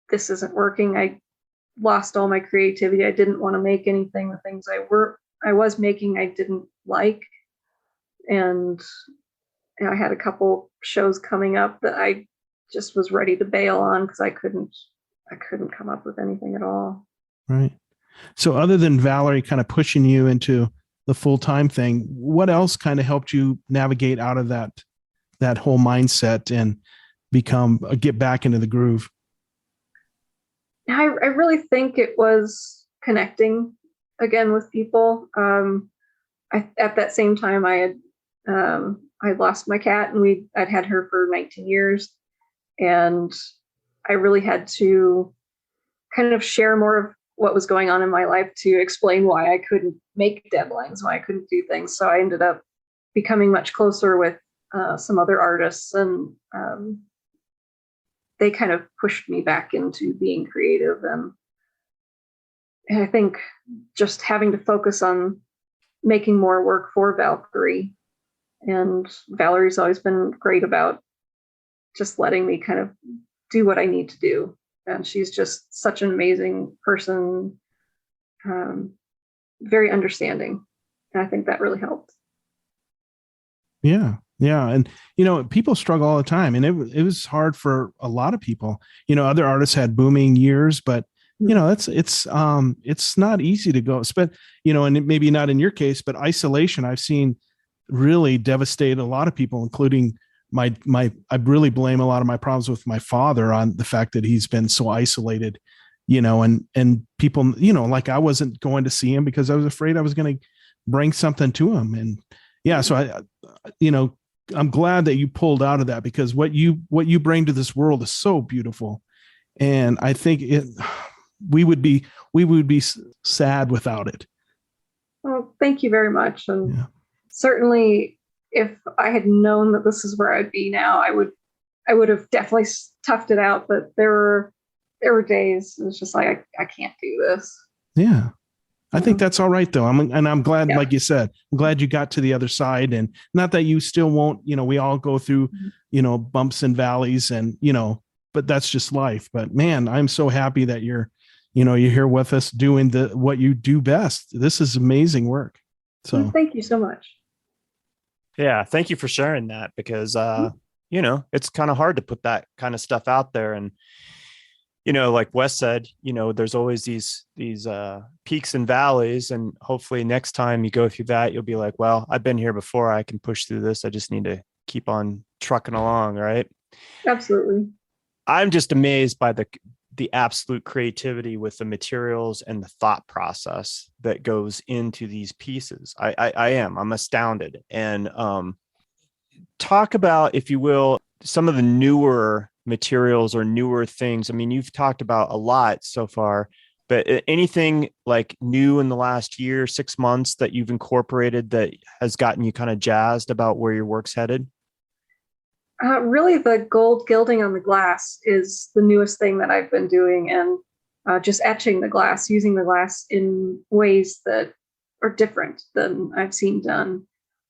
this isn't working. I lost all my creativity. I didn't want to make anything. The things I was making, I didn't like, and I had a couple shows coming up that I just was ready to bail on because I couldn't come up with anything at all. Right. So other than Valerie kind of pushing you into the full-time thing, what else kind of helped you navigate out of that whole mindset and get back into the groove? I really think it was connecting again with people. At that same time, I lost my cat, and I'd had her for 19 years. And I really had to kind of share more of what was going on in my life to explain why I couldn't make deadlines, why I couldn't do things. So I ended up becoming much closer with some other artists, and they kind of pushed me back into being creative. And I think just having to focus on making more work for Valkyrie, and Valerie's always been great about just letting me kind of do what I need to do. And she's just such an amazing person, very understanding. And I think that really helped. Yeah. Yeah. And, people struggle all the time, and it was hard for a lot of people. Other artists had booming years, but it's not easy to go, but, and maybe not in your case, but isolation I've seen really devastate a lot of people, including I really blame a lot of my problems with my father on the fact that he's been so isolated, and people, like I wasn't going to see him because I was afraid I was going to bring something to him. And yeah, so I'm glad that you pulled out of that, because what you bring to this world is so beautiful. And I think we would be sad without it. Well, thank you very much. And certainly, if I had known that this is where I'd be now, I would have definitely toughed it out. But there were days it was just like, I can't do this. Yeah. I think that's all right though. I'm glad, like you said, I'm glad you got to the other side, and not that you still won't, we all go through, bumps and valleys, and, but that's just life. But man, I'm so happy that you're here with us doing what you do best. This is amazing work. So well, thank you so much. Yeah. Thank you for sharing that, because, it's kind of hard to put that kind of stuff out there. And, like Wes said, there's always these peaks and valleys, and hopefully next time you go through that, you'll be like, well, I've been here before. I can push through this. I just need to keep on trucking along. Right. Absolutely. I'm just amazed by the absolute creativity with the materials and the thought process that goes into these pieces. I'm astounded. And talk about, if you will, some of the newer materials or newer things. I mean, you've talked about a lot so far, but anything like new in the last year, 6 months that you've incorporated that has gotten you kind of jazzed about where your work's headed? Really, the gold gilding on the glass is the newest thing that I've been doing, and just etching the glass, using the glass in ways that are different than I've seen done.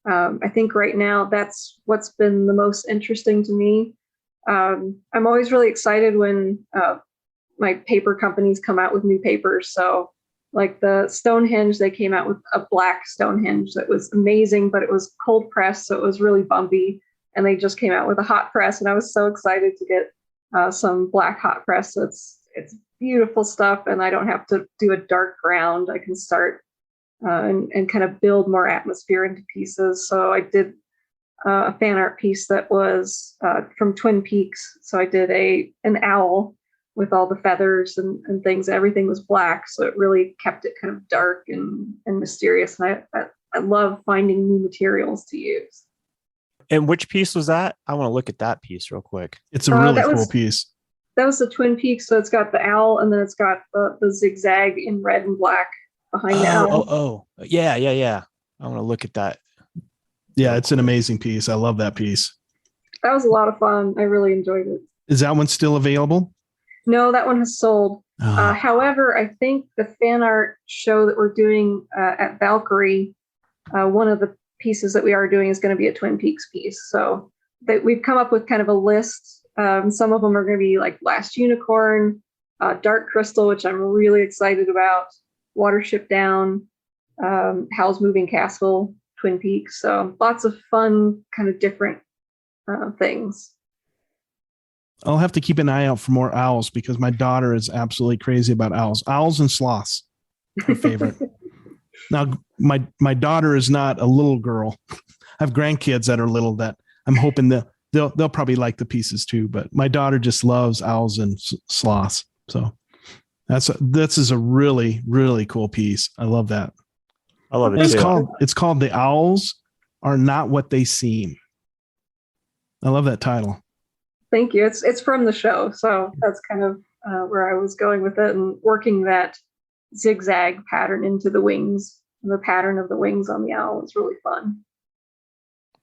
I think right now that's what's been the most interesting to me. I'm always really excited when my paper companies come out with new papers. So, like the Stonehenge, they came out with a black Stonehenge that was amazing, but it was cold pressed, so it was really bumpy. And they just came out with a hot press, and I was so excited to get some black hot press. So it's beautiful stuff, and I don't have to do a dark ground. I can start and kind of build more atmosphere into pieces. So I did a fan art piece that was from Twin Peaks. So I did an owl with all the feathers and things. Everything was black, so it really kept it kind of dark and mysterious. And I love finding new materials to use. And which piece was that? I want to look at that piece real quick. It's a really cool piece. That was the Twin Peaks. So it's got the owl, and then it's got the zigzag in red and black behind the owl. Yeah. I want to look at that. Yeah, it's an amazing piece. I love that piece. That was a lot of fun. I really enjoyed it. Is that one still available? No, that one has sold. However, I think the fan art show that we're doing at Valkyrie, one of the pieces that we are doing is going to be a Twin Peaks piece. So we've come up with kind of a list. Some of them are going to be like Last Unicorn, Dark Crystal, which I'm really excited about, Watership Down, Howl's Moving Castle, Twin Peaks. So lots of fun, kind of different things. I'll have to keep an eye out for more owls because my daughter is absolutely crazy about owls. Owls and sloths, her favorite. Now, my daughter is not a little girl. I have grandkids that are little that I'm hoping they'll probably like the pieces too. But my daughter just loves owls and sloths. So this is a really, really cool piece. I love that. I love it. It's called The Owls Are Not What They Seem. I love that title. Thank you. It's from the show. So that's kind of where I was going with it, and working that zigzag pattern into the wings. The pattern of the wings on the owl is really fun.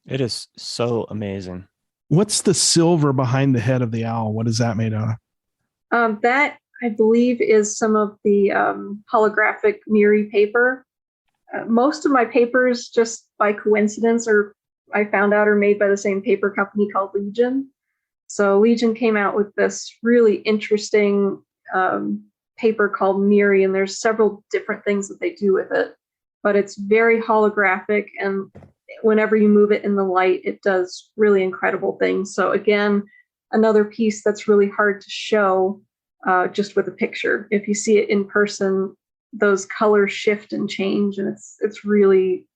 It is so amazing. What's the silver behind the head of the owl? What is that made out of? That, I believe, is some of the holographic Miri paper. Most of my papers, just by coincidence, I found out are made by the same paper company called Legion. So Legion came out with this really interesting paper called Miri, and there's several different things that they do with it. But it's very holographic, and whenever you move it in the light, it does really incredible things. So again, another piece that's really hard to show just with a picture. If you see it in person, those colors shift and change, and it's really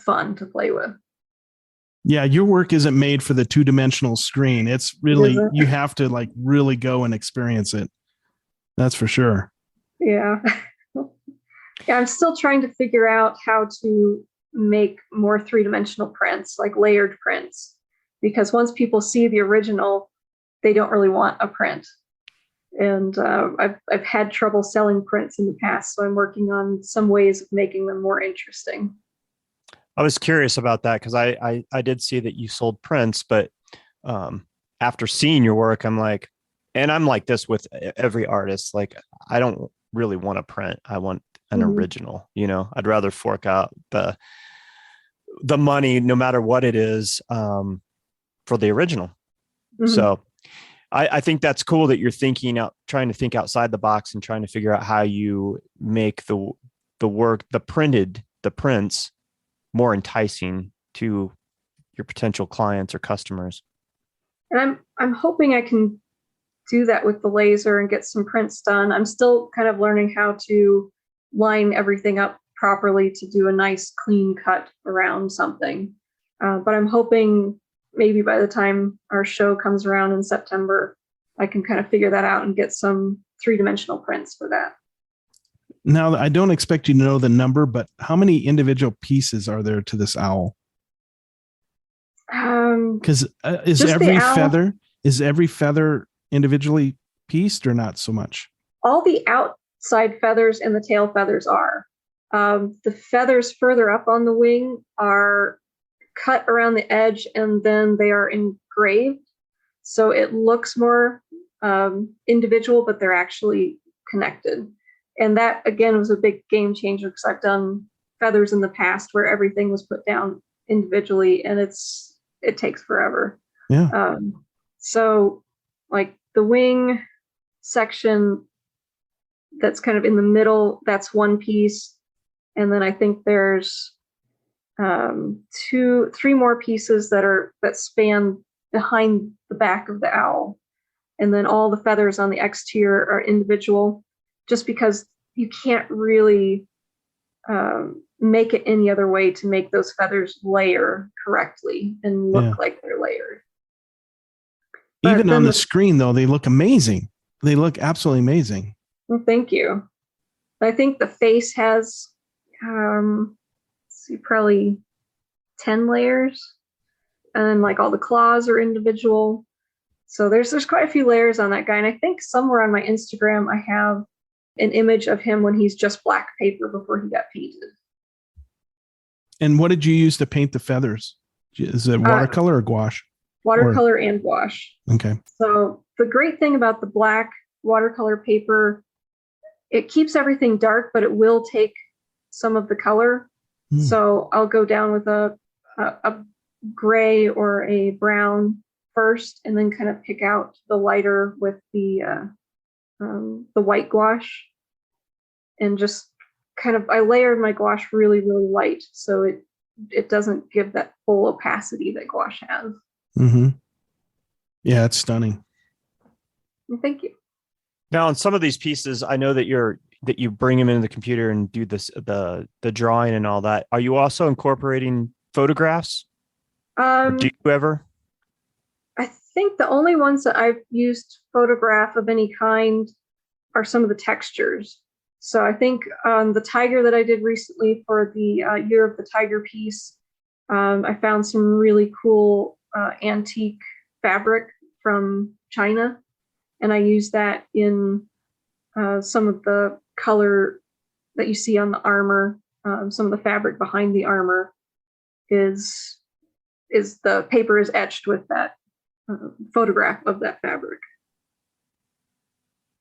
fun to play with. Yeah, your work isn't made for the two-dimensional screen. It's really, you have to like really go and experience it. That's for sure. Yeah. Yeah, I'm still trying to figure out how to make more three-dimensional prints, like layered prints, because once people see the original, they don't really want a print. And I've had trouble selling prints in the past, so I'm working on some ways of making them more interesting. I was curious about that because I did see that you sold prints, but after seeing your work, I'm like, and I'm like this with every artist, like I don't really want a print. I want an original, I'd rather fork out the money, no matter what it is, for the original. Mm-hmm. So I think that's cool that you're trying to think outside the box and trying to figure out how you make the work, the prints more enticing to your potential clients or customers. And I'm hoping I can do that with the laser and get some prints done. I'm still kind of learning how to line everything up properly to do a nice clean cut around something. But I'm hoping maybe by the time our show comes around in September, I can kind of figure that out and get some 3-dimensional prints for that. Now, I don't expect you to know the number, but how many individual pieces are there to this owl? Because is every feather individually pieced or not so much? All the outside feathers and the tail feathers are. The feathers further up on the wing are cut around the edge and then they are engraved. So it looks more individual, but they're actually connected. And that, again, was a big game changer because I've done feathers in the past where everything was put down individually and it takes forever. Yeah. So like the wing section that's kind of in the middle, that's one piece. And then I think there's 3 more pieces that span behind the back of the owl. And then all the feathers on the exterior are individual, just because you can't really make it any other way to make those feathers layer correctly and look like they're layered. Even on the screen, though, they look amazing. They look absolutely amazing. Well, thank you. I think the face has, probably 10 layers. And then like all the claws are individual. So there's quite a few layers on that guy. And I think somewhere on my Instagram, I have an image of him when he's just black paper before he got painted. And what did you use to paint the feathers? Is it watercolor or gouache? Watercolor and gouache. Okay. So the great thing about the black watercolor paper, it keeps everything dark, but it will take some of the color. So I'll go down with a gray or a brown first, and then kind of pick out the lighter with the white gouache, and just kind of I layered my gouache really, really light, so it doesn't give that full opacity that gouache has. Mm-hmm. Yeah, it's stunning. Well, thank you. Now, on some of these pieces, I know that you bring them into the computer and do the drawing and all that. Are you also incorporating photographs? Do you ever? I think the only ones that I've used photograph of any kind are some of the textures. So I think the tiger that I did recently for the Year of the Tiger piece, I found some really cool antique fabric from China. And I used that in some of the color that you see on the armor. Some of the fabric behind the armor is the paper is etched with that photograph of that fabric.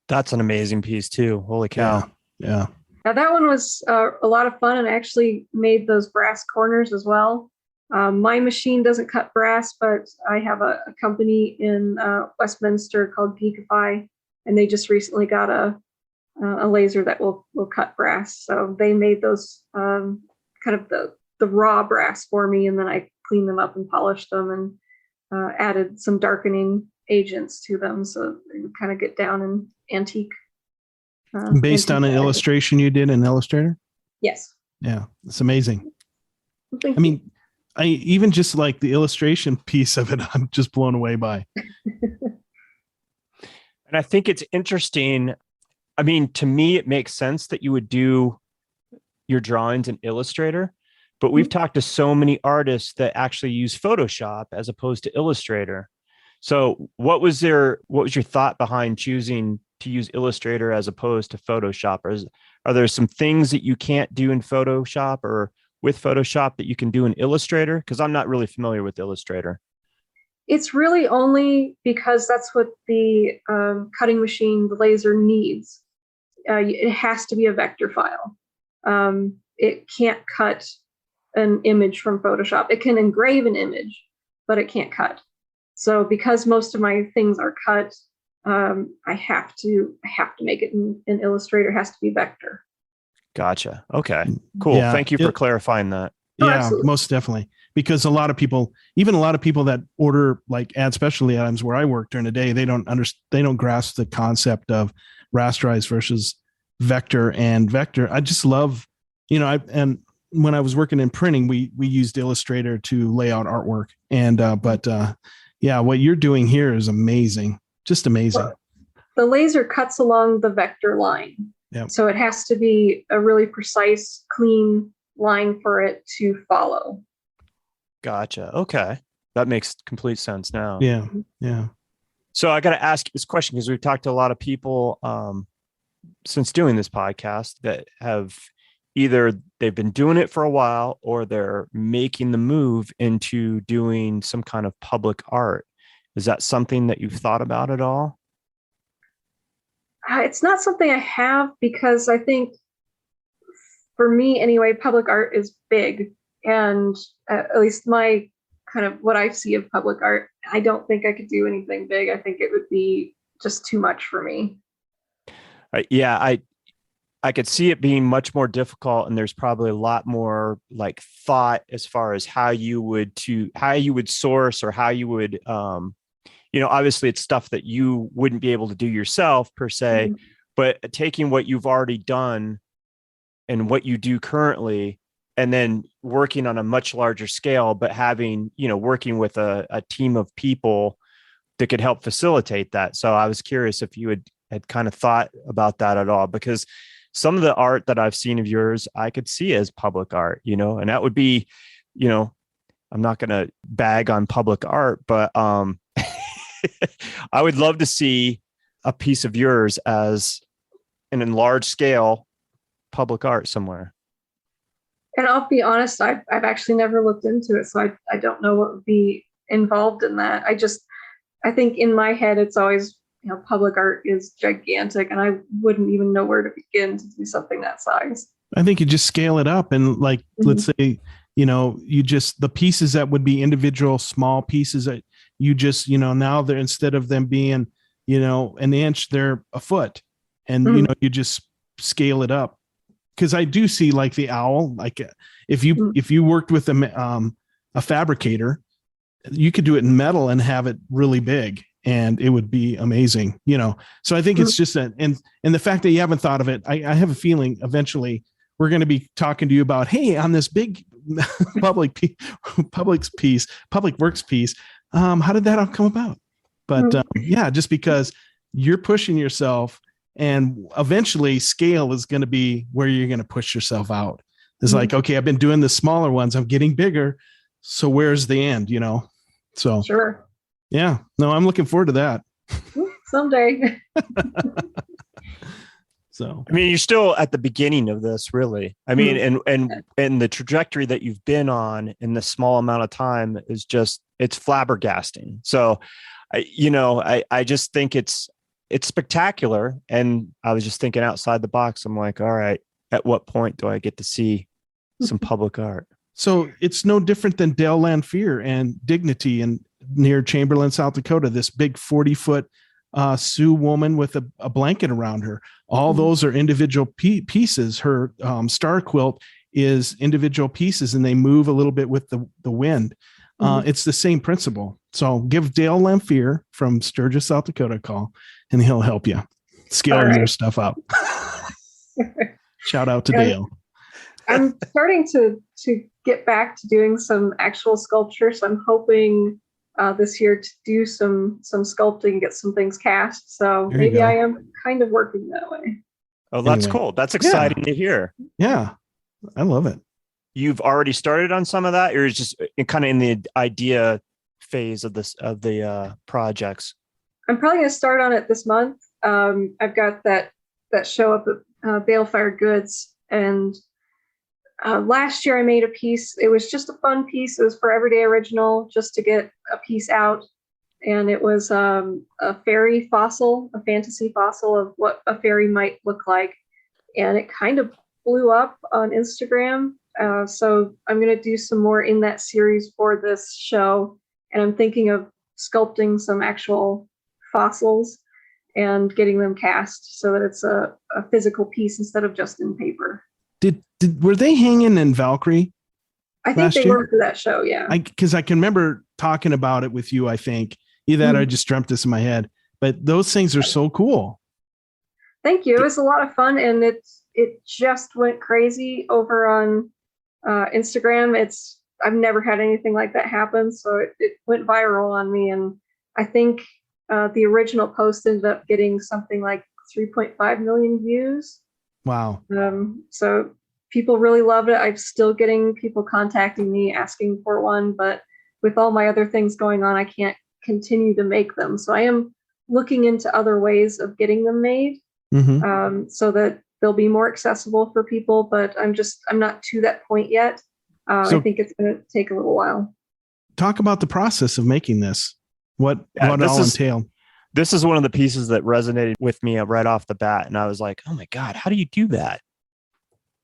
That's an amazing piece too. Holy cow. Yeah. Now that one was a lot of fun, and I actually made those brass corners as well. My machine doesn't cut brass, but I have a company in Westminster called Geekify, and they just recently got a laser that will cut brass. So they made those kind of the raw brass for me, and then I cleaned them up and polished them and added some darkening agents to them, so they would kind of get down in antique. Based on an illustration you did in Illustrator? Yes. Yeah, it's amazing. Thank I mean, I even just like the illustration piece of it, I'm just blown away by. And I think it's interesting. I mean, to me, it makes sense that you would do your drawings in Illustrator, but we've talked to so many artists that actually use Photoshop as opposed to Illustrator. So what was your thought behind choosing to use Illustrator as opposed to Photoshop? Are there some things that you can't do in Photoshop or with Photoshop that you can do in Illustrator? Because I'm not really familiar with Illustrator. It's really only because that's what the cutting machine, the laser, needs. It has to be a vector file. It can't cut an image from Photoshop. It can engrave an image, but it can't cut. So because most of my things are cut, I have to make it in Illustrator. It has to be vector. Gotcha. Okay, cool. Yeah, Thank you for clarifying that. Oh, Yeah, absolutely. most definitely. because a lot of people that order like add specialty items where I work during the day, they don't grasp the concept of rasterized versus vector and vector. I just love, and when I was working in printing, we used Illustrator to lay out artwork, and yeah, what you're doing here is amazing, just amazing. The laser cuts along the vector line. Yep. So it has to be a really precise, clean line for it to follow. Gotcha. Okay. That makes complete sense now. Yeah. Yeah. So I got to ask you this question because we've talked to a lot of people since doing this podcast that have either they've been doing it for a while or they're making the move into doing some kind of public art. Is that something that you've thought about at all? It's not something I have because I think, for me anyway, public art is big. And at least my kind of what I see of public art, I don't think I could do anything big. I think it would be just too much for me. Yeah, I could see it being much more difficult, and there's probably a lot more like thought as far as how you would source or how you would obviously it's stuff that you wouldn't be able to do yourself per se, but taking what you've already done and what you do currently and then working on a much larger scale, but having, working with a team of people that could help facilitate that. So I was curious if you had kind of thought about that at all, because some of the art that I've seen of yours, I could see as public art, and that would be, I'm not going to bag on public art, but I would love to see a piece of yours as an large scale public art somewhere. And I'll be honest, I've actually never looked into it, so I don't know what would be involved in that. I think in my head, it's always, public art is gigantic, and I wouldn't even know where to begin to do something that size. I think you just scale it up and let's say, you just, the pieces that would be individual small pieces that you just, now they're, instead of them being, an inch, they're a foot, and, you just scale it up. Cause I do see like the owl, like if you worked with a fabricator, you could do it in metal and have it really big and it would be amazing, So I think it's just and the fact that you haven't thought of it, I have a feeling eventually we're going to be talking to you about, hey, on this big public works piece, how did that all come about? But yeah, just because you're pushing yourself, and eventually scale is going to be where you're going to push yourself out. It's like, okay, I've been doing the smaller ones, I'm getting bigger, so where's the end? So sure. Yeah, no, I'm looking forward to that someday. So, I mean, you're still at the beginning of this, really. I mean, and the trajectory that you've been on in the small amount of time is just, it's flabbergasting. So, I just think it's spectacular. And I was just thinking outside the box. I'm like, all right, at what point do I get to see some public art? So it's no different than Dale Lanphier and Dignity and near Chamberlain, South Dakota, this big 40-foot Sioux woman with a blanket around her. All those are individual pieces. Her star quilt is individual pieces, and they move a little bit with the wind. It's the same principle. So give Dale Lanphier from Sturgis, South Dakota a call, and he'll help you scale your stuff up. Shout out to Dale. I'm starting to get back to doing some actual sculpture, so I'm hoping this year to do some sculpting, get some things cast. So maybe I am kind of working that way. Oh, that's cool. That's exciting to hear. Yeah, I love it. You've already started on some of that, or is just kind of in the idea phase of the projects? I'm probably going to start on it this month. I've got that show up at Balefire Goods, and last year I made a piece. It was just a fun piece. It was for Everyday Original, just to get a piece out. And it was a fairy fossil, a fantasy fossil of what a fairy might look like. And it kind of blew up on Instagram. So I'm going to do some more in that series for this show. And I'm thinking of sculpting some actual fossils and getting them cast so that it's a physical piece instead of just in paper. Were they hanging in Valkyrie? I think last they year? were for that show. Yeah. Because I can remember talking about it with you. I think either that or I just dreamt this in my head. But those things are so cool. Thank you. It was a lot of fun, and it just went crazy over on Instagram. I've never had anything like that happen, so it went viral on me, and I think the original post ended up getting something like 3.5 million views. Wow. So people really loved it. I'm still getting people contacting me asking for one, but with all my other things going on, I can't continue to make them. So I am looking into other ways of getting them made, so that they'll be more accessible for people, but I'm not to that point yet. I think it's going to take a little while. Talk about the process of making this. What all entailed? This is one of the pieces that resonated with me right off the bat. And I was like, oh my God, how do you do that?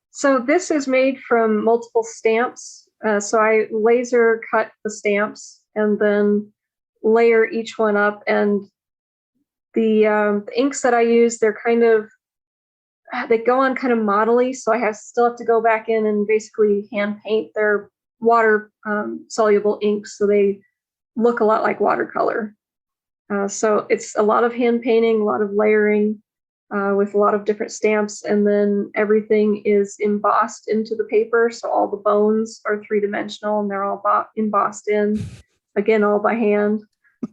So this is made from multiple stamps. So I laser cut the stamps and then layer each one up. And the inks that I use, they go on kind of modelly. So I still have to go back in and basically hand paint their water soluble inks, so they look a lot like watercolor. So it's a lot of hand painting, a lot of layering with a lot of different stamps, and then everything is embossed into the paper. So all the bones are 3-dimensional and they're all embossed in, again, all by hand.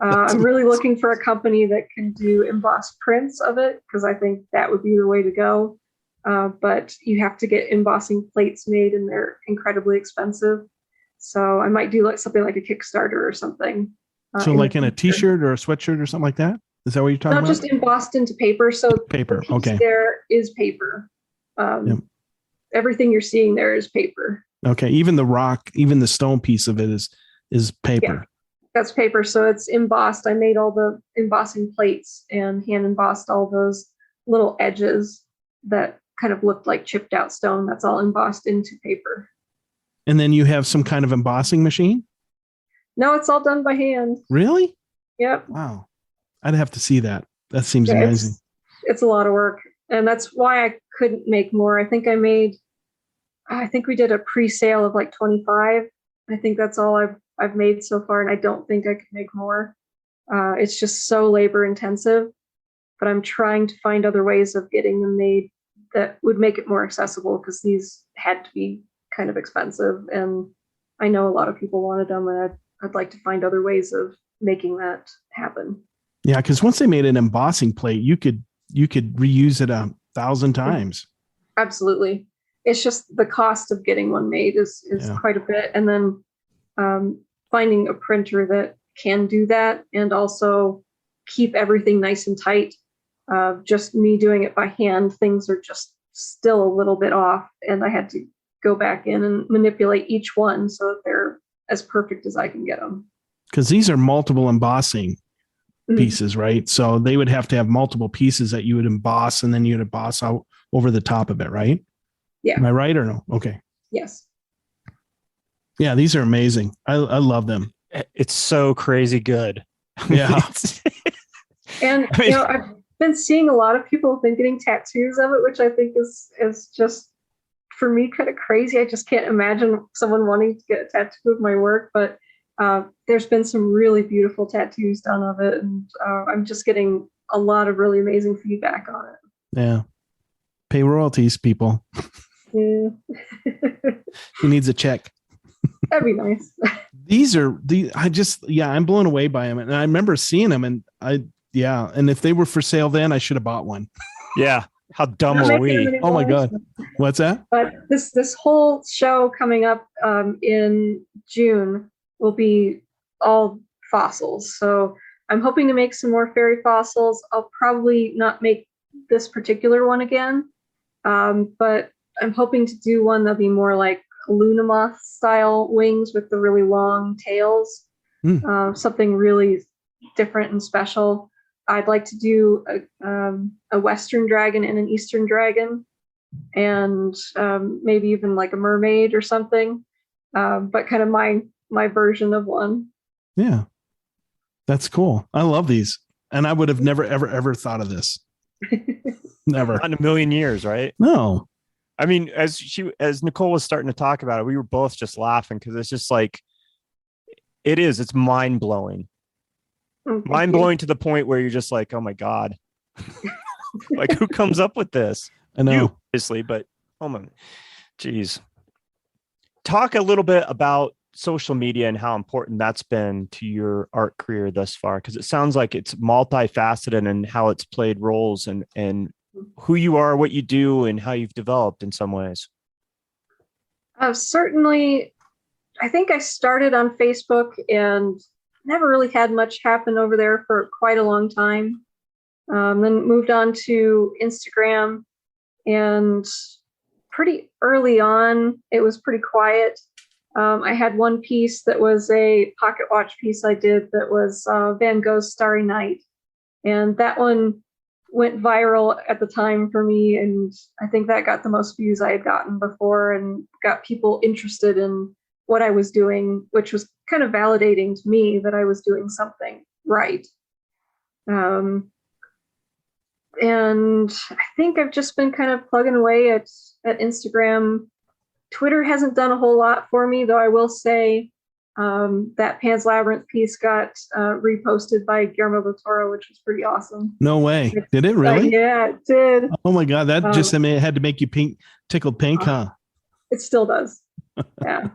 I'm really looking for a company that can do embossed prints of it, because I think that would be the way to go. But you have to get embossing plates made, and they're incredibly expensive. So I might do something like a Kickstarter or something. So like in a t-shirt or a sweatshirt or something like that? Is that what you're talking about? Not just embossed into paper. So paper. The Okay. there is paper. Everything you're seeing there is paper. Okay. Even the rock, even the stone piece of it is paper. Yeah, that's paper. So it's embossed. I made all the embossing plates and hand embossed all those little edges that kind of looked like chipped out stone. That's all embossed into paper. And then you have some kind of embossing machine? No, it's all done by hand. Really? Yep. Wow. I'd have to see that. That seems amazing. It's a lot of work. And that's why I couldn't make more. I think we did a pre-sale of like 25. I think that's all I've made so far, and I don't think I could make more. It's just so labor intensive, but I'm trying to find other ways of getting them made that would make it more accessible, because these had to be kind of expensive, and I know a lot of people wanted them, and I'd like to find other ways of making that happen. Yeah, because once they made an embossing plate, you could reuse it 1,000 times. Absolutely. It's just the cost of getting one made is quite a bit, and then finding a printer that can do that and also keep everything nice and tight. Just me doing it by hand, things are just still a little bit off, and I had to go back in and manipulate each one so that they're as perfect as I can get them. Because these are multiple embossing pieces, right? So they would have to have multiple pieces that you would emboss, and then you'd emboss out over the top of it, right? Yeah. Am I right or no? Okay. Yes. Yeah, these are amazing. I love them. It's so crazy good. Yeah. And I've been seeing a lot of people have been getting tattoos of it, which I think is just, for me, kind of crazy. I just can't imagine someone wanting to get a tattoo of my work, but there's been some really beautiful tattoos done of it, and I'm just getting a lot of really amazing feedback on it. Yeah. Pay royalties, people. Yeah. He needs a check. That'd be nice. I'm blown away by them. And I remember seeing them, and and if they were for sale then, I should have bought one. Yeah. How dumb were we? Oh my God. What's that? But this whole show coming up in June will be all fossils. So I'm hoping to make some more fairy fossils. I'll probably not make this particular one again, but I'm hoping to do one that'll be more like Luna moth style wings with the really long tails, something really different and special. I'd like to do a Western dragon and an Eastern dragon, and maybe even like a mermaid or something, but kind of my version of one. Yeah, that's cool. I love these, and I would have never ever thought of this. Never. Not in a million years, right? No. I mean, as Nicole was starting to talk about it, we were both just laughing because it's just like it's mind blowing. Mind blowing to the point where you're just like, oh my God. Like, who comes up with this? I know. You, obviously, but oh my geez. Talk a little bit about social media and how important that's been to your art career thus far, because it sounds like it's multifaceted and how it's played roles and who you are, what you do, and how you've developed in some ways. Certainly, I think I started on Facebook and never really had much happen over there for quite a long time. Then moved on to Instagram, and pretty early on, it was pretty quiet. I had one piece that was a pocket watch piece I did that was Van Gogh's Starry Night. And that one went viral at the time for me. And I think that got the most views I had gotten before and got people interested in what I was doing, which was kind of validating to me that I was doing something right. And I think I've just been kind of plugging away at Instagram. Twitter hasn't done a whole lot for me, though I will say that Pan's Labyrinth piece got reposted by Guillermo del Toro, which was pretty awesome. No way. Did it really? Yeah, it did. Oh my God. That just had to make you tickled pink, huh? It still does. Yeah.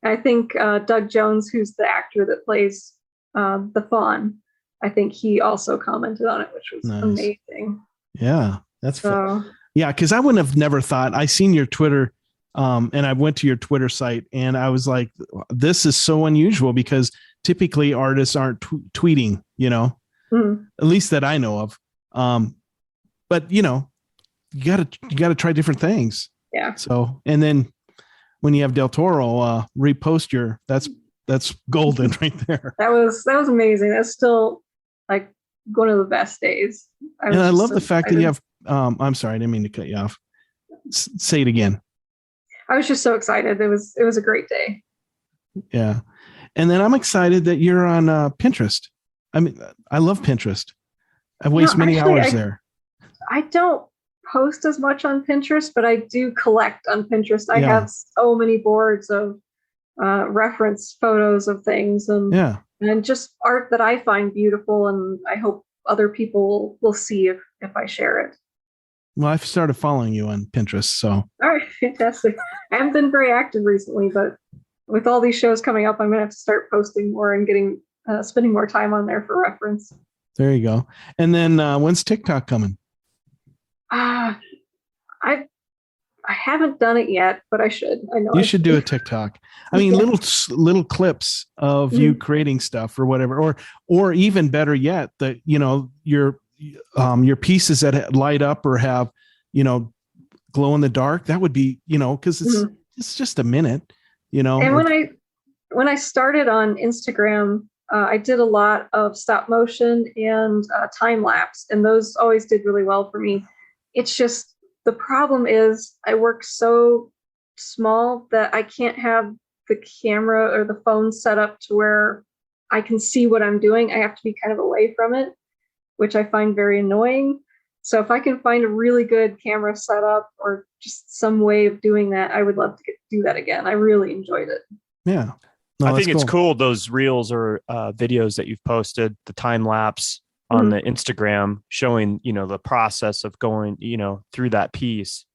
I think Doug Jones, who's the actor that plays the Fawn, I think he also commented on it, which was amazing. Yeah, that's fun. Yeah, because I wouldn't have never thought. I seen your Twitter, and I went to your Twitter site, and I was like, "This is so unusual," because typically artists aren't tweeting, at least that I know of. But you gotta try different things. Yeah. So, and then when you have Del Toro repost that's golden right there. That was amazing. That's still like one of the best days. And I love the fact that you have, I'm sorry, I didn't mean to cut you off. Say it again. I was just so excited. It was a great day. Yeah. And then I'm excited that you're on Pinterest. I mean, I love Pinterest. I've wasted many hours there. I don't post as much on Pinterest, but I do collect on Pinterest. I have so many boards of reference photos of things and just art that I find beautiful, and I hope other people will see if I share it. Well, I've started following you on Pinterest, so. All right, fantastic. I haven't been very active recently, but with all these shows coming up, I'm gonna have to start posting more and getting spending more time on there for reference. There you go. And then when's TikTok coming? I haven't done it yet, but I should. I know you should do a TikTok. I mean, little clips of you creating stuff or whatever, or even better yet, that your pieces that light up or have glow in the dark. That would be because it's just a minute. And when I started on Instagram, I did a lot of stop motion and time lapse, and those always did really well for me. It's just the problem is I work so small that I can't have the camera or the phone set up to where I can see what I'm doing. I have to be kind of away from it, which I find very annoying. So if I can find a really good camera setup or just some way of doing that, I would love to do that again. I really enjoyed it. Yeah. No, I think it's cool. Those reels or videos that you've posted, the time lapse on the Instagram showing, the process of going, through that piece.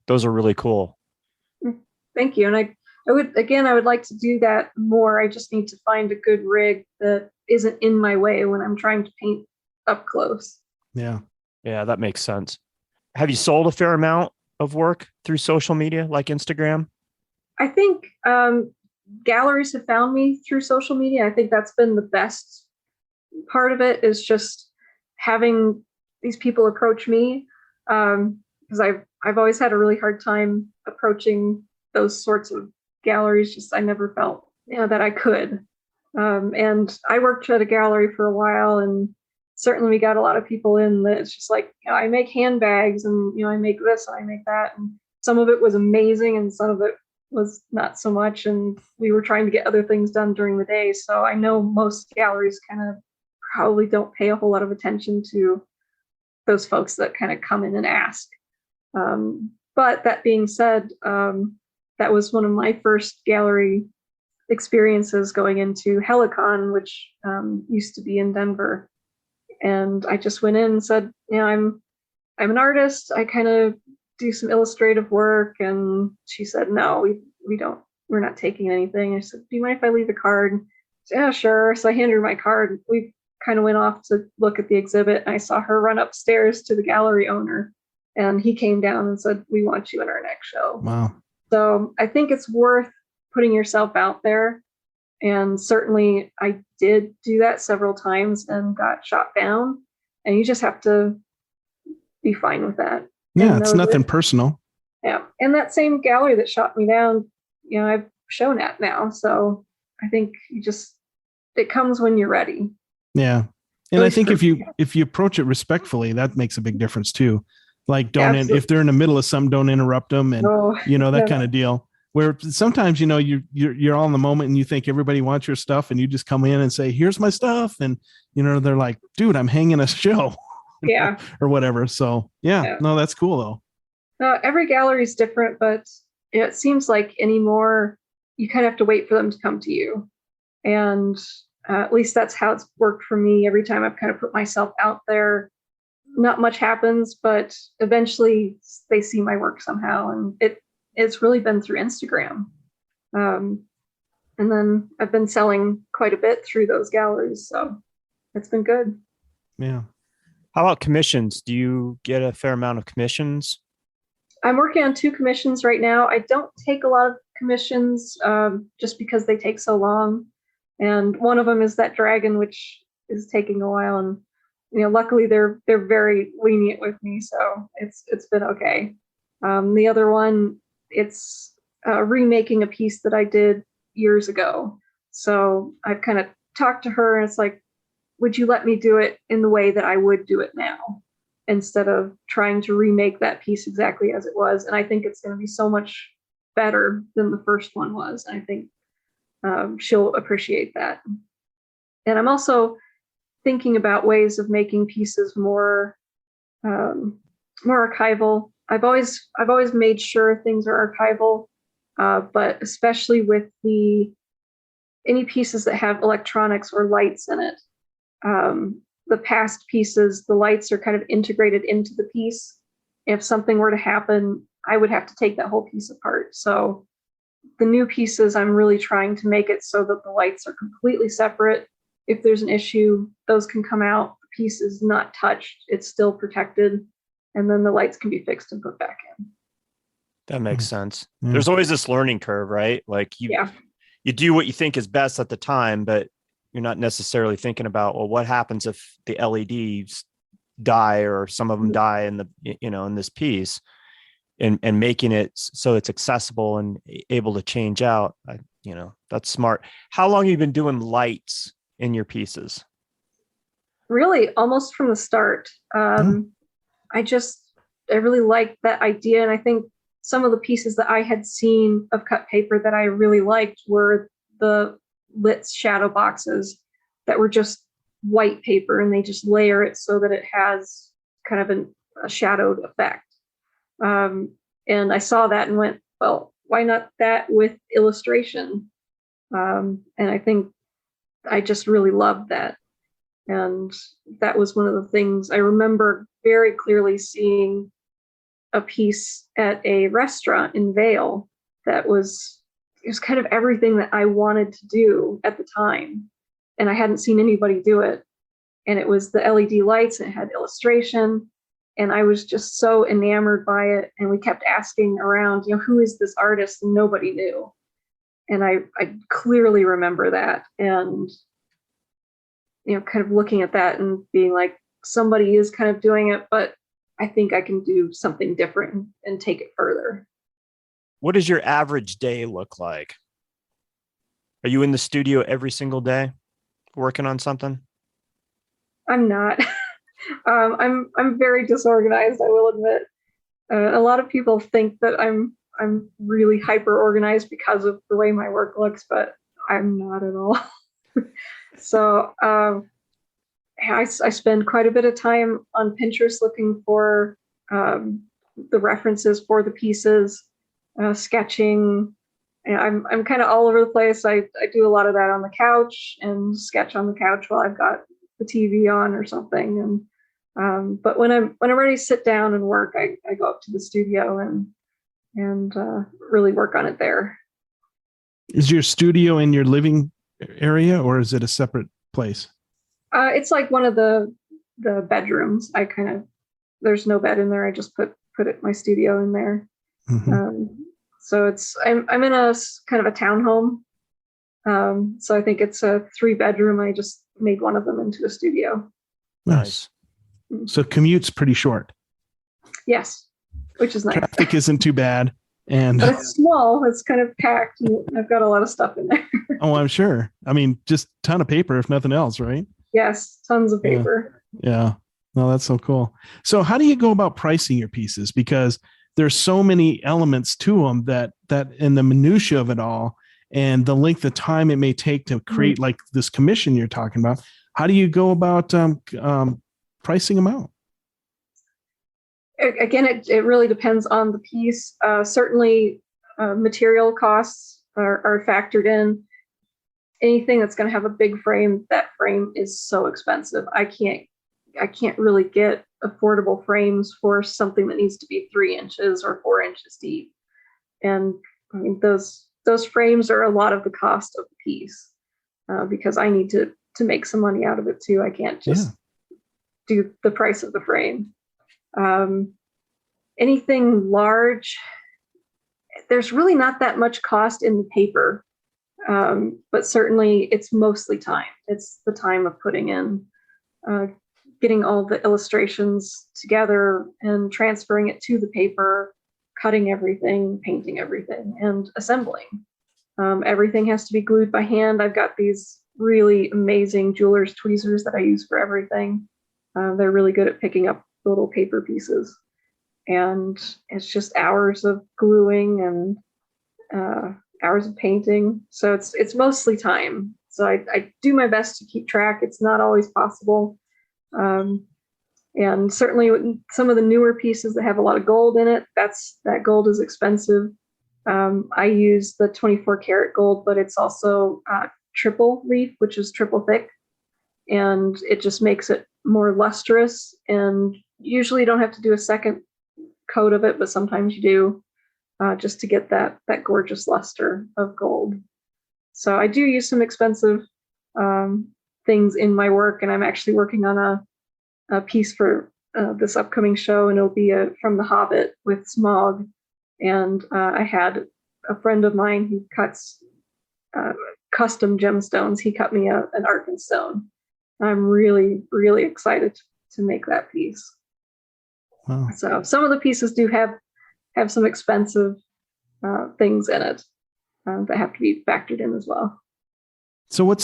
Those are really cool. Thank you. And I would like to do that more. I just need to find a good rig that isn't in my way when I'm trying to paint up close. Yeah. Yeah, that makes sense. Have you sold a fair amount of work through social media like Instagram? I think galleries have found me through social media. I think that's been the best part of it, is just having these people approach me, because I've always had a really hard time approaching those sorts of galleries. Just I never felt that I could. And I worked at a gallery for a while, and certainly we got a lot of people in that it's just like, I make handbags and I make this and I make that, and some of it was amazing and some of it was not so much, and we were trying to get other things done during the day. So I know most galleries kind of probably don't pay a whole lot of attention to those folks that kind of come in and ask. But that being said, that was one of my first gallery experiences going into Helicon, which used to be in Denver. And I just went in and said, I'm an artist. I kind of do some illustrative work. And she said, no, we're not taking anything. I said, do you mind if I leave a card? Said, yeah, sure. So I handed her my card. We kind of went off to look at the exhibit, and I saw her run upstairs to the gallery owner, and he came down and said, we want you in our next show. Wow. So I think it's worth putting yourself out there. And certainly I did do that several times and got shot down. And you just have to be fine with that. Yeah, it's nothing personal. Yeah. And that same gallery that shot me down, I've shown at now. So I think it comes when you're ready. Yeah. And I think if you approach it respectfully, that makes a big difference too. Like if they're in the middle of something, don't interrupt them, and that kind of deal. Where sometimes, you're all in the moment and you think everybody wants your stuff, and you just come in and say, here's my stuff. And, they're like, dude, I'm hanging a show. Yeah. Or whatever. So no, that's cool though. Every gallery is different, but it seems like anymore, you kind of have to wait for them to come to you. And at least that's how it's worked for me. Every time I've kind of put myself out there, not much happens, but eventually they see my work somehow. And it's really been through Instagram. And then I've been selling quite a bit through those galleries. So it's been good. Yeah. How about commissions? Do you get a fair amount of commissions? I'm working on 2 commissions right now. I don't take a lot of commissions just because they take so long. And one of them is that dragon, which is taking a while. And, luckily they're very lenient with me. So it's been okay. The other one, it's remaking a piece that I did years ago. So I've kind of talked to her, and it's like, would you let me do it in the way that I would do it now, instead of trying to remake that piece exactly as it was? And I think it's going to be so much better than the first one was. I think she'll appreciate that. And I'm also thinking about ways of making pieces more archival. I've always made sure things are archival, but especially with any pieces that have electronics or lights in it. The past pieces, the lights are kind of integrated into the piece. If something were to happen, I would have to take that whole piece apart. So the new pieces, I'm really trying to make it so that the lights are completely separate. If there's an issue, those can come out. The piece is not touched. It's still protected. And then the lights can be fixed and put back in. That makes sense. Yeah. There's always this learning curve, right? Like you do what you think is best at the time, but you're not necessarily thinking about, well, what happens if the LEDs die, or some of them die in in this piece, and making it so it's accessible and able to change out. That's smart. How long have you been doing lights in your pieces? Really, almost from the start. I really liked that idea. And I think some of the pieces that I had seen of cut paper that I really liked were the lit shadow boxes that were just white paper, and they just layer it so that it has kind of a shadowed effect. And I saw that and went, well, why not that with illustration? And I think I just really loved that. And that was one of the things I remember very clearly seeing a piece at a restaurant in Vail that was kind of everything that I wanted to do at the time. And I hadn't seen anybody do it. And it was the LED lights, and it had illustration. And I was just so enamored by it. And we kept asking around, who is this artist? And nobody knew. And I clearly remember that. And, kind of looking at that and being like, somebody is kind of doing it, but I think I can do something different and take it further. What does your average day look like? Are you in the studio every single day working on something? I'm not. I'm very disorganized, I will admit. A lot of people think that I'm really hyper organized because of the way my work looks, but I'm not at all. So I spend quite a bit of time on Pinterest looking for the references for the pieces, sketching. And I'm kind of all over the place. I do a lot of that on the couch and sketch on the couch while I've got the TV on or something. And but when I'm ready to sit down and work, I go up to the studio and really work on it there. Is your studio in your living area, or is it a separate place? It's like one of the bedrooms. There's no bed in there. I just put my studio in there. Mm-hmm. So I'm in a kind of a townhome. So I think it's a 3-bedroom. I just made one of them into a studio. Nice. So commute's pretty short. Yes, which is nice. Traffic isn't too bad. But it's small. It's kind of packed. And I've got a lot of stuff in there. Oh, I'm sure. I mean, just a ton of paper, if nothing else, right? Yes, tons of paper. Yeah. No, that's so cool. So how do you go about pricing your pieces? Because there's so many elements to them that in the minutia of it all and the length of time it may take to create like this commission you're talking about. How do you go about pricing them out? Again, it really depends on the piece. Certainly, material costs are factored in. Anything that's going to have a big frame, that frame is so expensive. I can't really get affordable frames for something that needs to be 3 inches or 4 inches deep. And I mean, those frames are a lot of the cost of the piece because I need to make some money out of it too. I can't just do the price of the frame. Anything large, there's really not that much cost in the paper, but certainly it's mostly time. It's the time of putting in, getting all the illustrations together and transferring it to the paper, cutting everything, painting everything, and assembling. Everything has to be glued by hand. I've got these really amazing jeweler's tweezers that I use for everything. They're really good at picking up little paper pieces. And it's just hours of gluing and hours of painting. So it's mostly time. So I do my best to keep track. It's not always possible. And certainly some of the newer pieces that have a lot of gold in it, that gold is expensive. I use the 24 karat gold, but it's also triple leaf, which is triple thick. And it just makes it more lustrous. And usually you don't have to do a second coat of it, but sometimes you do, just to get that gorgeous luster of gold. So I do use some expensive things in my work, and I'm actually working on a piece for this upcoming show, and it'll be from The Hobbit with Smaug. And I had a friend of mine who cuts custom gemstones. He cut me an Arkan stone. I'm really, really excited to make that piece. Wow. So some of the pieces do have some expensive things in it that have to be factored in as well. So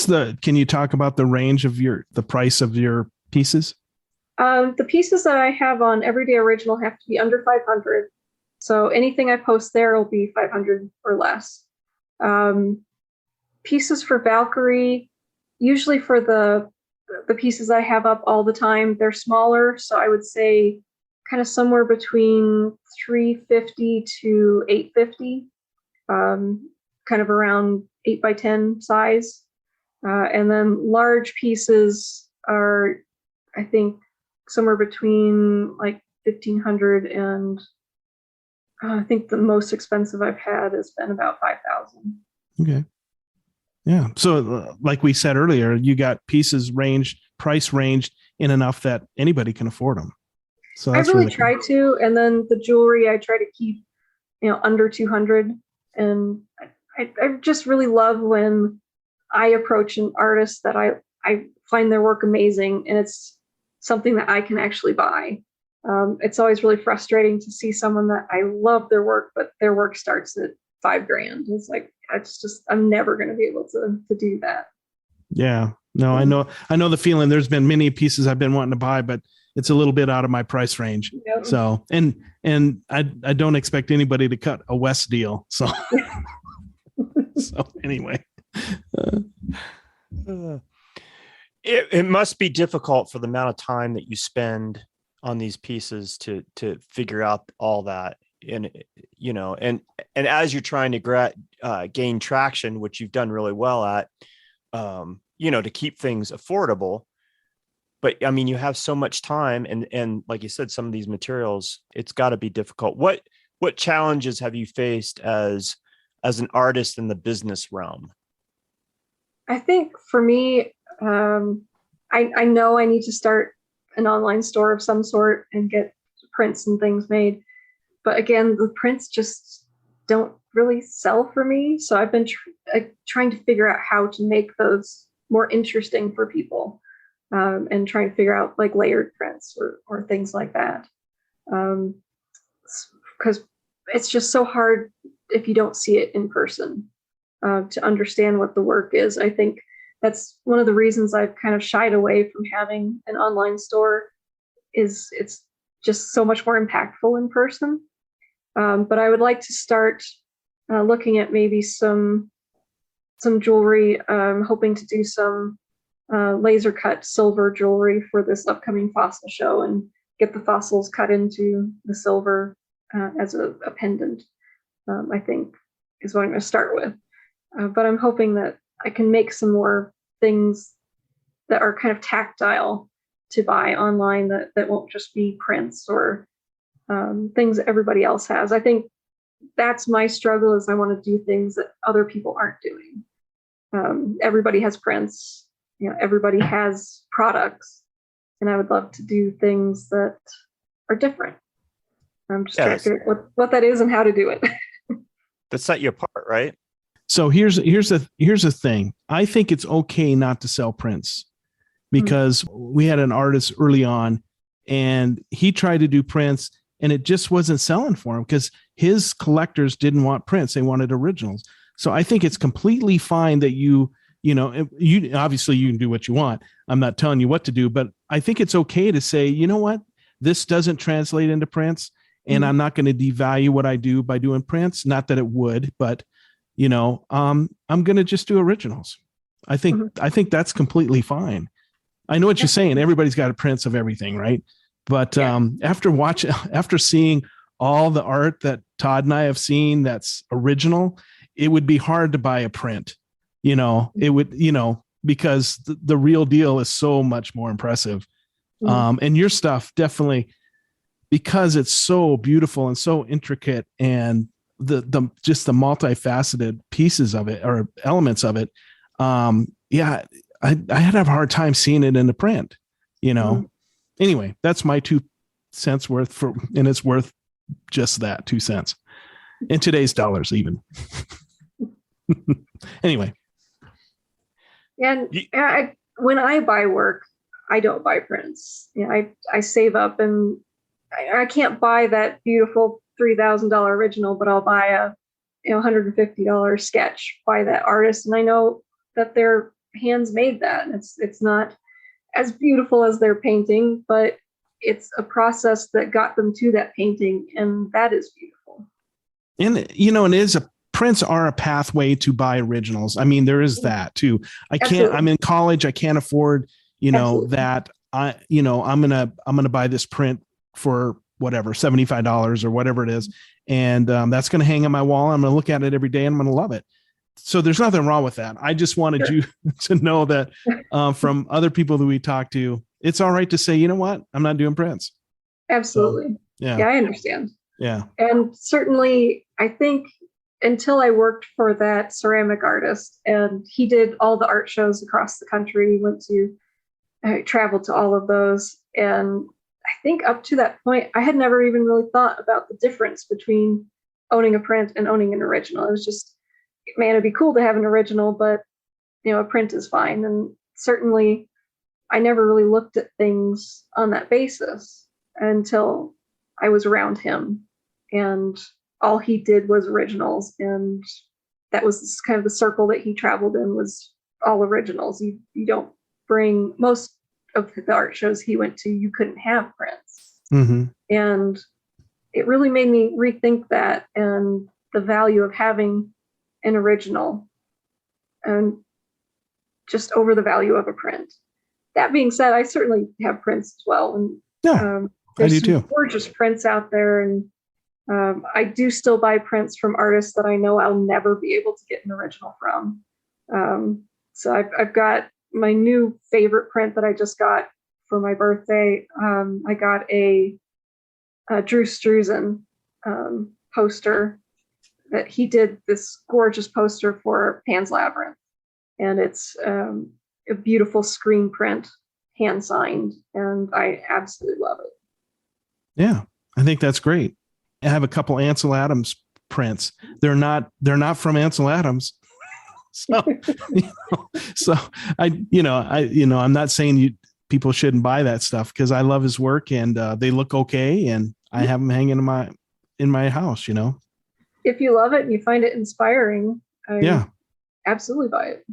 can you talk about the range of the price of your pieces? The pieces that I have on Everyday Original have to be under 500. So anything I post there will be 500 or less. Pieces for Valkyrie, usually for the pieces I have up all the time, they're smaller. So I would say kind of somewhere between 350 to 850, kind of around 8x10 size. And then large pieces are, I think, somewhere between like 1,500 and I think the most expensive I've had has been about 5,000. Okay. Yeah. So like we said earlier, you got pieces price ranged in enough that anybody can afford them. So that's I really cool. try to. And then the jewelry I try to keep, under 200. And I just really love when I approach an artist that I find their work amazing and it's something that I can actually buy. It's always really frustrating to see someone that I love their work, but their work starts at $5,000. It's like, I'm never going to be able to do that. Yeah, no, I know the feeling. There's been many pieces I've been wanting to buy, but it's a little bit out of my price range. Yep. So, and I don't expect anybody to cut a West deal. So, so anyway, it must be difficult for the amount of time that you spend on these pieces to figure out all that. And, and as you're trying to gain traction, which you've done really well at, to keep things affordable. But I mean, you have so much time and like you said, some of these materials, it's got to be difficult. What challenges have you faced as an artist in the business realm? I think for me, I know I need to start an online store of some sort and get prints and things made. But again, the prints just don't really sell for me. So I've been trying to figure out how to make those more interesting for people, and trying to figure out like layered prints or things like that. Because it's just so hard if you don't see it in person, to understand what the work is. I think that's one of the reasons I've kind of shied away from having an online store, is it's just so much more impactful in person. But I would like to start looking at maybe some jewelry. Hoping to do some laser cut silver jewelry for this upcoming fossil show and get the fossils cut into the silver as a pendant. I think is what I'm going to start with. But I'm hoping that I can make some more things that are kind of tactile to buy online that won't just be prints or things that everybody else has. I think that's my struggle, is I want to do things that other people aren't doing. Everybody has prints, everybody has products, and I would love to do things that are different. I'm just trying to figure out what that is and how to do it. That set you apart, right? So here's the thing. I think it's okay not to sell prints, because we had an artist early on and he tried to do prints and it just wasn't selling for him because his collectors didn't want prints. They wanted originals. So I think it's completely fine that you obviously you can do what you want. I'm not telling you what to do, but I think it's okay to say, you know what, this doesn't translate into prints, and I'm not going to devalue what I do by doing prints. Not that it would, but I'm going to just do originals. I think that's completely fine. I know what you're saying. Everybody's got a prints of everything, right? But after seeing all the art that Todd and I have seen that's original, it would be hard to buy a print. It would, because the real deal is so much more impressive. And your stuff definitely, because it's so beautiful and so intricate, and the just the multifaceted pieces of it or elements of it. I had a hard time seeing it in the print, Anyway, that's my 2 cents worth and it's worth just that 2 cents in today's dollars, even. Anyway. And when I buy work, I don't buy prints. I save up, and I can't buy that beautiful $3,000 original, but I'll buy a $150 sketch by that artist, and I know that their hands made that. And it's not as beautiful as their painting, but it's a process that got them to that painting, and that is beautiful. And and prints are a pathway to buy originals. I mean, there is that too. I'm in college. I can't afford, that I'm going to buy this print for whatever, $75 or whatever it is. And that's going to hang on my wall. I'm going to look at it every day and I'm going to love it. So there's nothing wrong with that. I just wanted you to know that from other people that we talk to, it's all right to say, you know what, I'm not doing prints. Absolutely. So, yeah, I understand. Yeah. And certainly, I think until I worked for that ceramic artist, and he did all the art shows across the country, I traveled to all of those. And I think up to that point, I had never even really thought about the difference between owning a print and owning an original. It was just, man, it'd be cool to have an original, but a print is fine. And certainly I never really looked at things on that basis until I was around him, and all he did was originals. And that was kind of the circle that he traveled in, was all originals. You don't bring, most of the art shows he went to, you couldn't have prints. And it really made me rethink that and the value of having an original, and just over the value of a print. That being said, I certainly have prints as well. And There's do some too. gorgeous prints out there, and I do still buy prints from artists that I know I'll never be able to get an original from. So I've got my new favorite print that I just got for my birthday. I got a Drew Struzan poster that he did, this gorgeous poster for Pan's Labyrinth. And it's a beautiful screen print, hand signed, and I absolutely love it. Yeah, I think that's great. I have a couple Ansel Adams prints. They're not from Ansel Adams. So, so I'm not saying people shouldn't buy that stuff, because I love his work, and they look okay, and I have them hanging in my house, If you love it and you find it inspiring, yeah, absolutely buy it.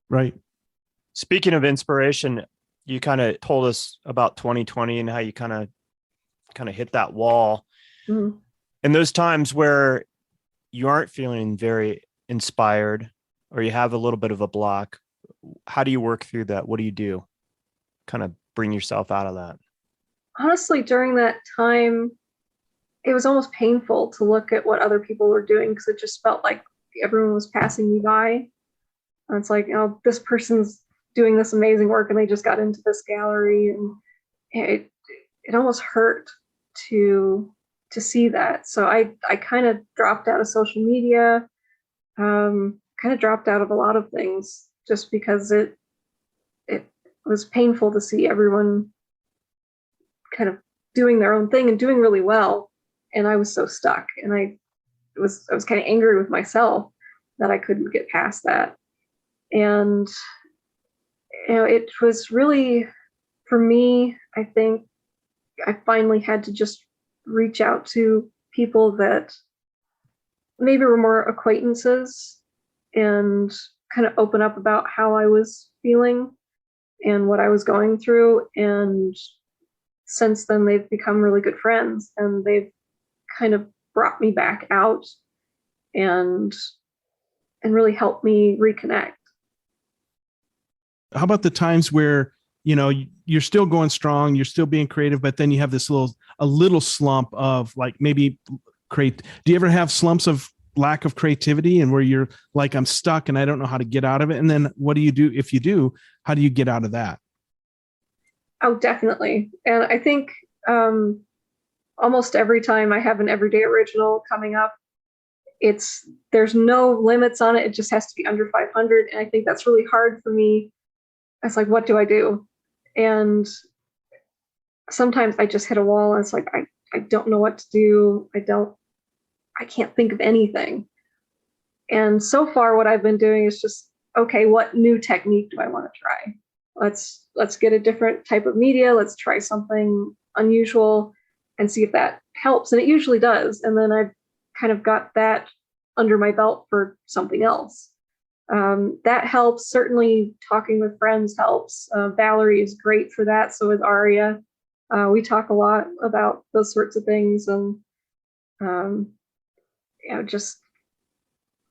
Right. Speaking of inspiration, you kind of told us about 2020 and how you kind of hit that wall. Mm-hmm. And those times where you aren't feeling very inspired, or you have a little bit of a block, how do you work through that? What do you do? Kind of bring yourself out of that? Honestly, during that time, it was almost painful to look at what other people were doing, because it just felt like everyone was passing me by. And it's like, this person's doing this amazing work and they just got into this gallery, and it almost hurt to see that. So I kind of dropped out of social media, kind of dropped out of a lot of things, just because it was painful to see everyone kind of doing their own thing and doing really well. And I was so stuck, and I was kind of angry with myself that I couldn't get past that. And, it was really, for me, I think I finally had to just reach out to people that maybe were more acquaintances, and kind of open up about how I was feeling and what I was going through. And since then, they've become really good friends, and they've kind of brought me back out and really helped me reconnect. How about the times where, you're still going strong, you're still being creative, but then you have this a little slump of, like, maybe do you ever have slumps of lack of creativity, and where you're like, I'm stuck and I don't know how to get out of it? And then what do you do? If you do, how do you get out of that? Oh, definitely. And I think almost every time I have an everyday original coming up, there's no limits on it. It just has to be under 500. And I think that's really hard for me. It's like, what do I do? And sometimes I just hit a wall, and it's like, I don't know what to do. I can't think of anything. And so far what I've been doing is just, okay, what new technique do I want to try? Let's get a different type of media. Let's try something unusual and see if that helps. And it usually does. And then I've kind of got that under my belt for something else. That helps. Certainly talking with friends helps. Valerie is great for that. So is Aria. We talk a lot about those sorts of things. And, just,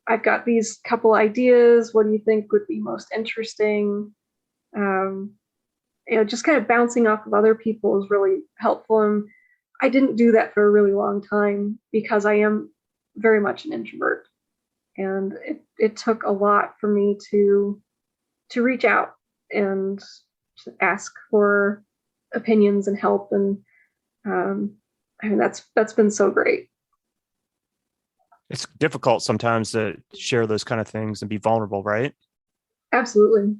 I've got these couple ideas. What do you think would be most interesting? Just kind of bouncing off of other people is really helpful. And I didn't do that for a really long time, because I am very much an introvert. And it took a lot for me to reach out and to ask for opinions and help. And that's been so great. It's difficult sometimes to share those kind of things and be vulnerable, right? Absolutely.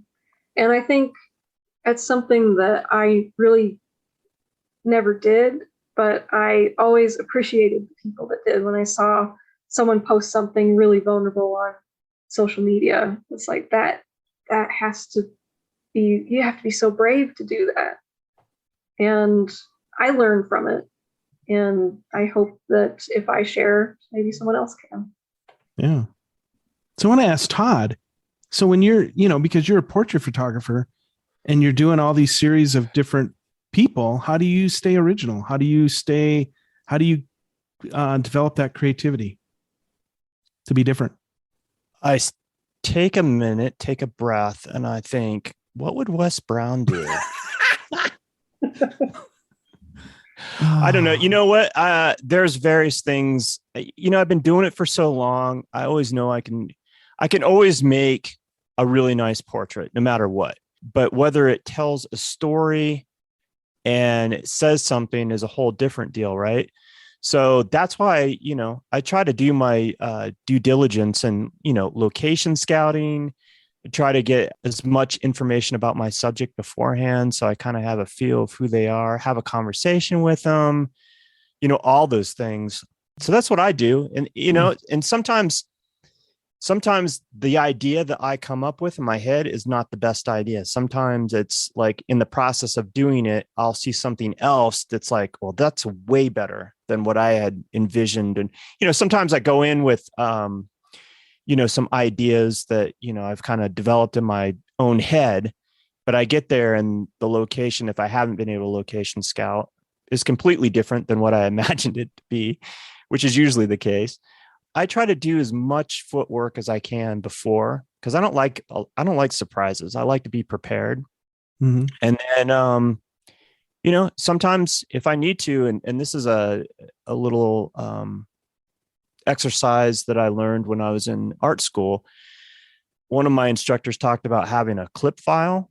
And I think that's something that I really never did, but I always appreciated the people that did. When I saw someone post something really vulnerable on social media, it's like that has to be, you have to be so brave to do that. And I learned from it. And I hope that if I share, maybe someone else can. Yeah. So I want to ask Todd, so when you're, because you're a portrait photographer and you're doing all these series of different people, how do you stay original? How do you develop that creativity to be different? I take a minute, take a breath, and I think, what would Wes Brown do? I don't know. You know what? There's various things. I've been doing it for so long. I always know I can always make a really nice portrait, no matter what. But whether it tells a story and it says something is a whole different deal, right? So that's why, I try to do my due diligence and, location scouting, try to get as much information about my subject beforehand. So I kind of have a feel of who they are, have a conversation with them, all those things. So that's what I do. And, and sometimes the idea that I come up with in my head is not the best idea. Sometimes it's like in the process of doing it, I'll see something else that's like, well, that's way better than what I had envisioned. And, sometimes I go in with, some ideas that, I've kind of developed in my own head, but I get there and the location, if I haven't been able to location scout, is completely different than what I imagined it to be, which is usually the case. I try to do as much footwork as I can before, because I don't like surprises. I like to be prepared. Mm-hmm. And then, sometimes if I need to, and this is a little exercise that I learned when I was in art school. One of my instructors talked about having a clip file.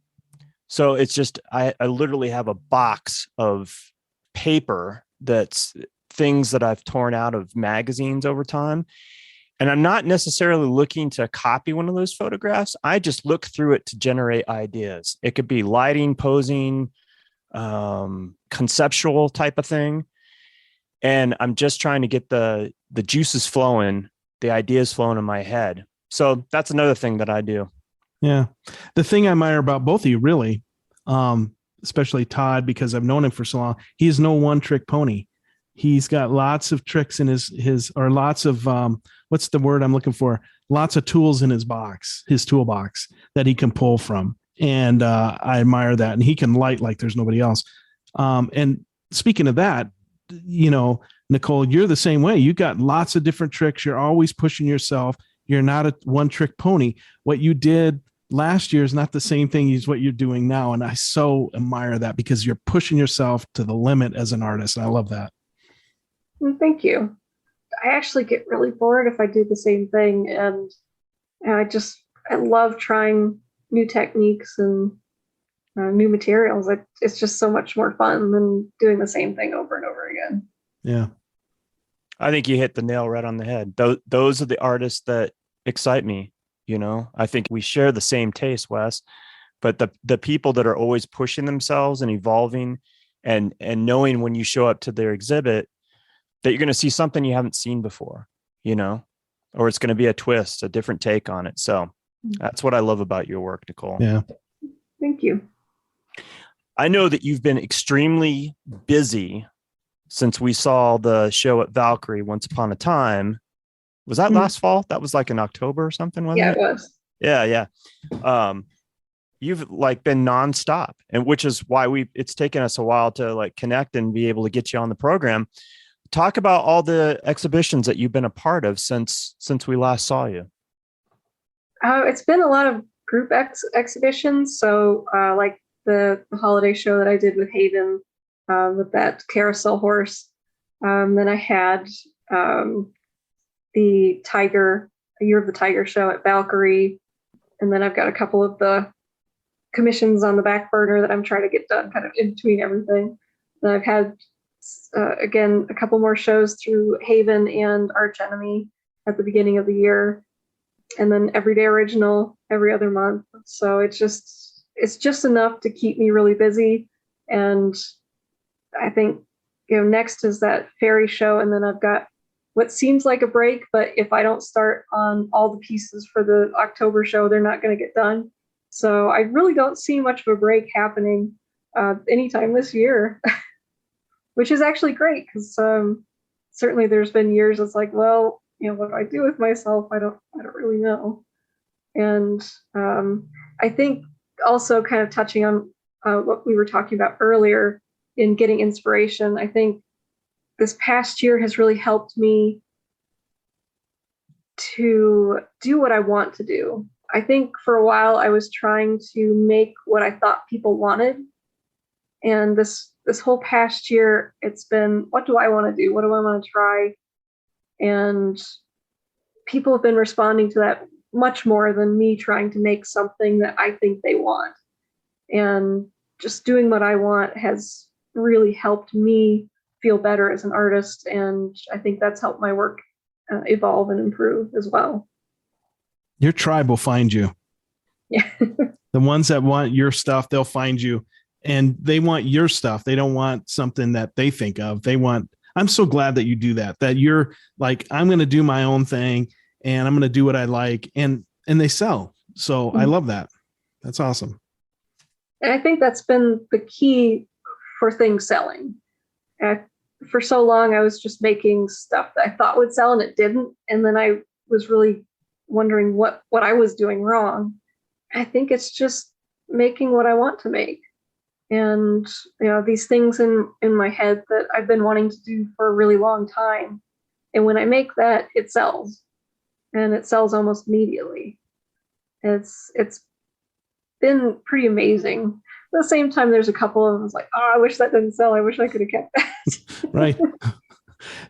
So it's just, I literally have a box of paper that's things that I've torn out of magazines over time. And I'm not necessarily looking to copy one of those photographs. I just look through it to generate ideas. It could be lighting, posing, conceptual type of thing. And I'm just trying to get the juices flowing, the ideas flowing in my head. So that's another thing that I do. Yeah. The thing I admire about both of you, really, especially Todd, because I've known him for so long, he's no one trick pony. He's got lots of tricks in his or lots of, what's the word I'm looking for? Lots of tools in his toolbox that he can pull from. And I admire that. And he can light like there's nobody else. And speaking of that, Nicole, you're the same way. You got lots of different tricks. You're always pushing yourself. You're not a one trick pony. What you did last year is not the same thing as what you're doing now. And I so admire that, because you're pushing yourself to the limit as an artist. And I love that. Well, thank you. I actually get really bored if I do the same thing. And I love trying new techniques and new materials. It's just so much more fun than doing the same thing over and over again. Yeah. I think you hit the nail right on the head. Those are the artists that excite me. I think we share the same taste, Wes, but the people that are always pushing themselves and evolving and knowing when you show up to their exhibit that you're going to see something you haven't seen before, or it's going to be a twist, a different take on it. So that's what I love about your work, Nicole. Yeah. Thank you. I know that you've been extremely busy since we saw the show at Valkyrie Once Upon a Time. Was that last fall? That was like in October or something, wasn't it? Yeah, it was. Yeah. You've been nonstop, and which is why it's taken us a while to connect and be able to get you on the program. Talk about all the exhibitions that you've been a part of since we last saw you. It's been a lot of group exhibitions. So like the holiday show that I did with Haven, with that carousel horse. Then I had the Year of the Tiger show at Valkyrie. And then I've got a couple of the commissions on the back burner that I'm trying to get done kind of in between everything. And I've had, again, a couple more shows through Haven and Arch Enemy at the beginning of the year. And then Everyday Original every other month. So it's just enough to keep me really busy. And I think, next is that fairy show. And then I've got what seems like a break, but if I don't start on all the pieces for the October show, they're not going to get done. So I really don't see much of a break happening anytime this year, which is actually great, because certainly there's been years it's like, well, what do I do with myself? I don't really know. And I think also kind of touching on what we were talking about earlier in getting inspiration, I think this past year has really helped me to do what I want to do. I think for a while I was trying to make what I thought people wanted. And this this whole past year, it's been, what do I want to do? What do I want to try? And people have been responding to that much more than me trying to make something that I think they want. And just doing what I want has really helped me feel better as an artist. And I think that's helped my work evolve and improve as well. Your tribe will find you. Yeah. The ones that want your stuff, they'll find you, and they want your stuff. They don't want something that they think of. I'm so glad that you do that you're like, I'm going to do my own thing and I'm going to do what I like, and they sell. So I love that. That's awesome. And I think that's been the key for things selling. For so long, I was just making stuff that I thought would sell and it didn't. And then I was really wondering what I was doing wrong. I think it's just making what I want to make. And, these things in my head that I've been wanting to do for a really long time. And when I make that, it sells. And it sells almost immediately. It's been pretty amazing. At the same time, there's a couple of them like, oh, I wish that didn't sell. I wish I could have kept that. Right.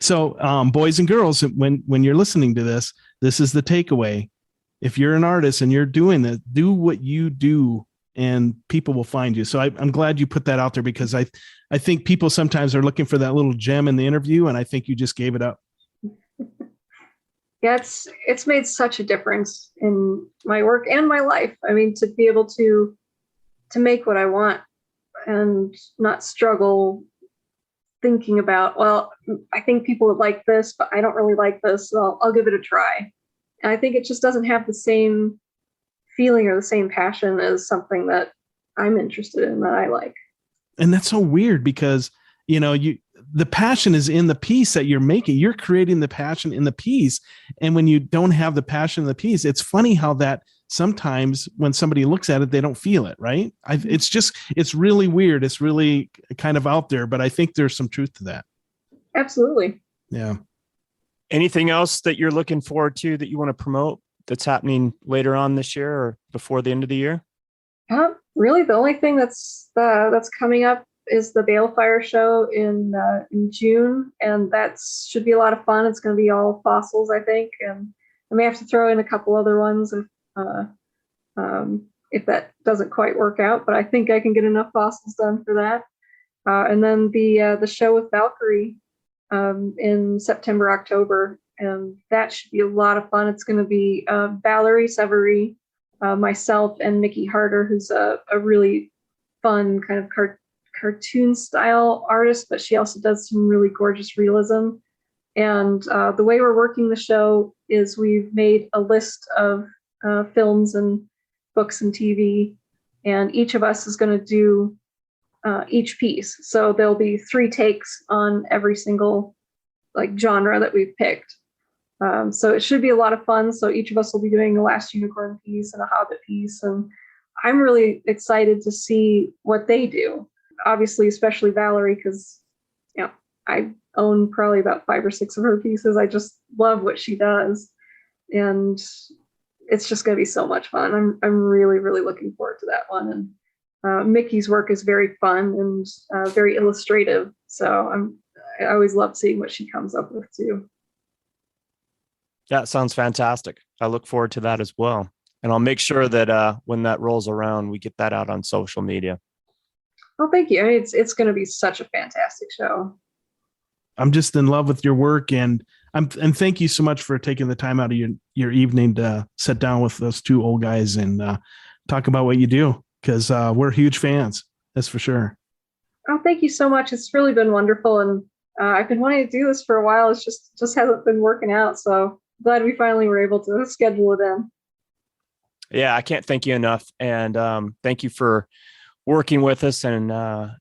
So, boys and girls, when you're listening to this is the takeaway. If you're an artist and you're doing this, do what you do and people will find you. So I'm glad you put that out there, because I think people sometimes are looking for that little gem in the interview, and I think you just gave it up. Yeah, it's made such a difference in my work and my life. I mean, to be able to make what I want and not struggle thinking about, well, I think people would like this, but I don't really like this, so I'll give it a try. And I think it just doesn't have the same feeling or the same passion as something that I'm interested in, that I like. And that's so weird, because, the passion is in the piece that you're making. You're creating the passion in the piece. And when you don't have the passion in the piece, it's funny how that sometimes when somebody looks at it, they don't feel it. Right. It's really weird. It's really kind of out there, but I think there's some truth to that. Absolutely. Yeah. Anything else that you're looking forward to that you want to promote that's happening later on this year or before the end of the year? Really, the only thing that's coming up is the Balefire show in June, and that should be a lot of fun. It's going to be all fossils, I think, and I may have to throw in a couple other ones if that doesn't quite work out. But I think I can get enough fossils done for that. And then the show with Valkyrie in September, October, and that should be a lot of fun. It's going to be Valerie Severy, myself, and Mickey Harder, who's a really fun kind of cartoon style artist, but she also does some really gorgeous realism. And the way we're working the show is we've made a list of films and books and TV, and each of us is going to do each piece. So there'll be 3 takes on every single genre that we've picked. So it should be a lot of fun. So each of us will be doing a Last Unicorn piece and a Hobbit piece, and I'm really excited to see what they do. Obviously, especially Valerie, because I own probably about 5 or 6 of her pieces. I just love what she does, and it's just going to be so much fun. I'm really, really looking forward to that one. And Mickey's work is very fun and very illustrative, so I always love seeing what she comes up with too. That sounds fantastic. I look forward to that as well. And I'll make sure that when that rolls around, we get that out on social media. Well, thank you. I mean, it's going to be such a fantastic show. I'm just in love with your work, and thank you so much for taking the time out of your evening to sit down with those 2 old guys and talk about what you do, because we're huge fans. That's for sure. Oh, thank you so much. It's really been wonderful, and I've been wanting to do this for a while. It's just hasn't been working out. So glad we finally were able to schedule it in. Yeah, I can't thank you enough, and thank you for working with us and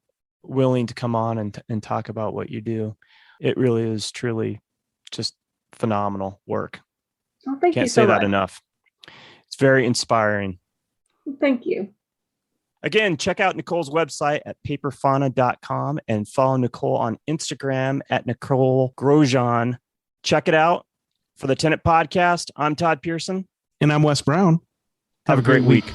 willing to come on and talk about what you do. It really is truly just phenomenal work. Oh, thank you Can't so say much. that enough. It's very inspiring. Thank you. Again, check out Nicole's website at paperfauna.com and follow Nicole on Instagram at Nicole Grosjean. Check it out. For the Tenant Podcast, I'm Todd Pearson. And I'm Wes Brown. Have a great week.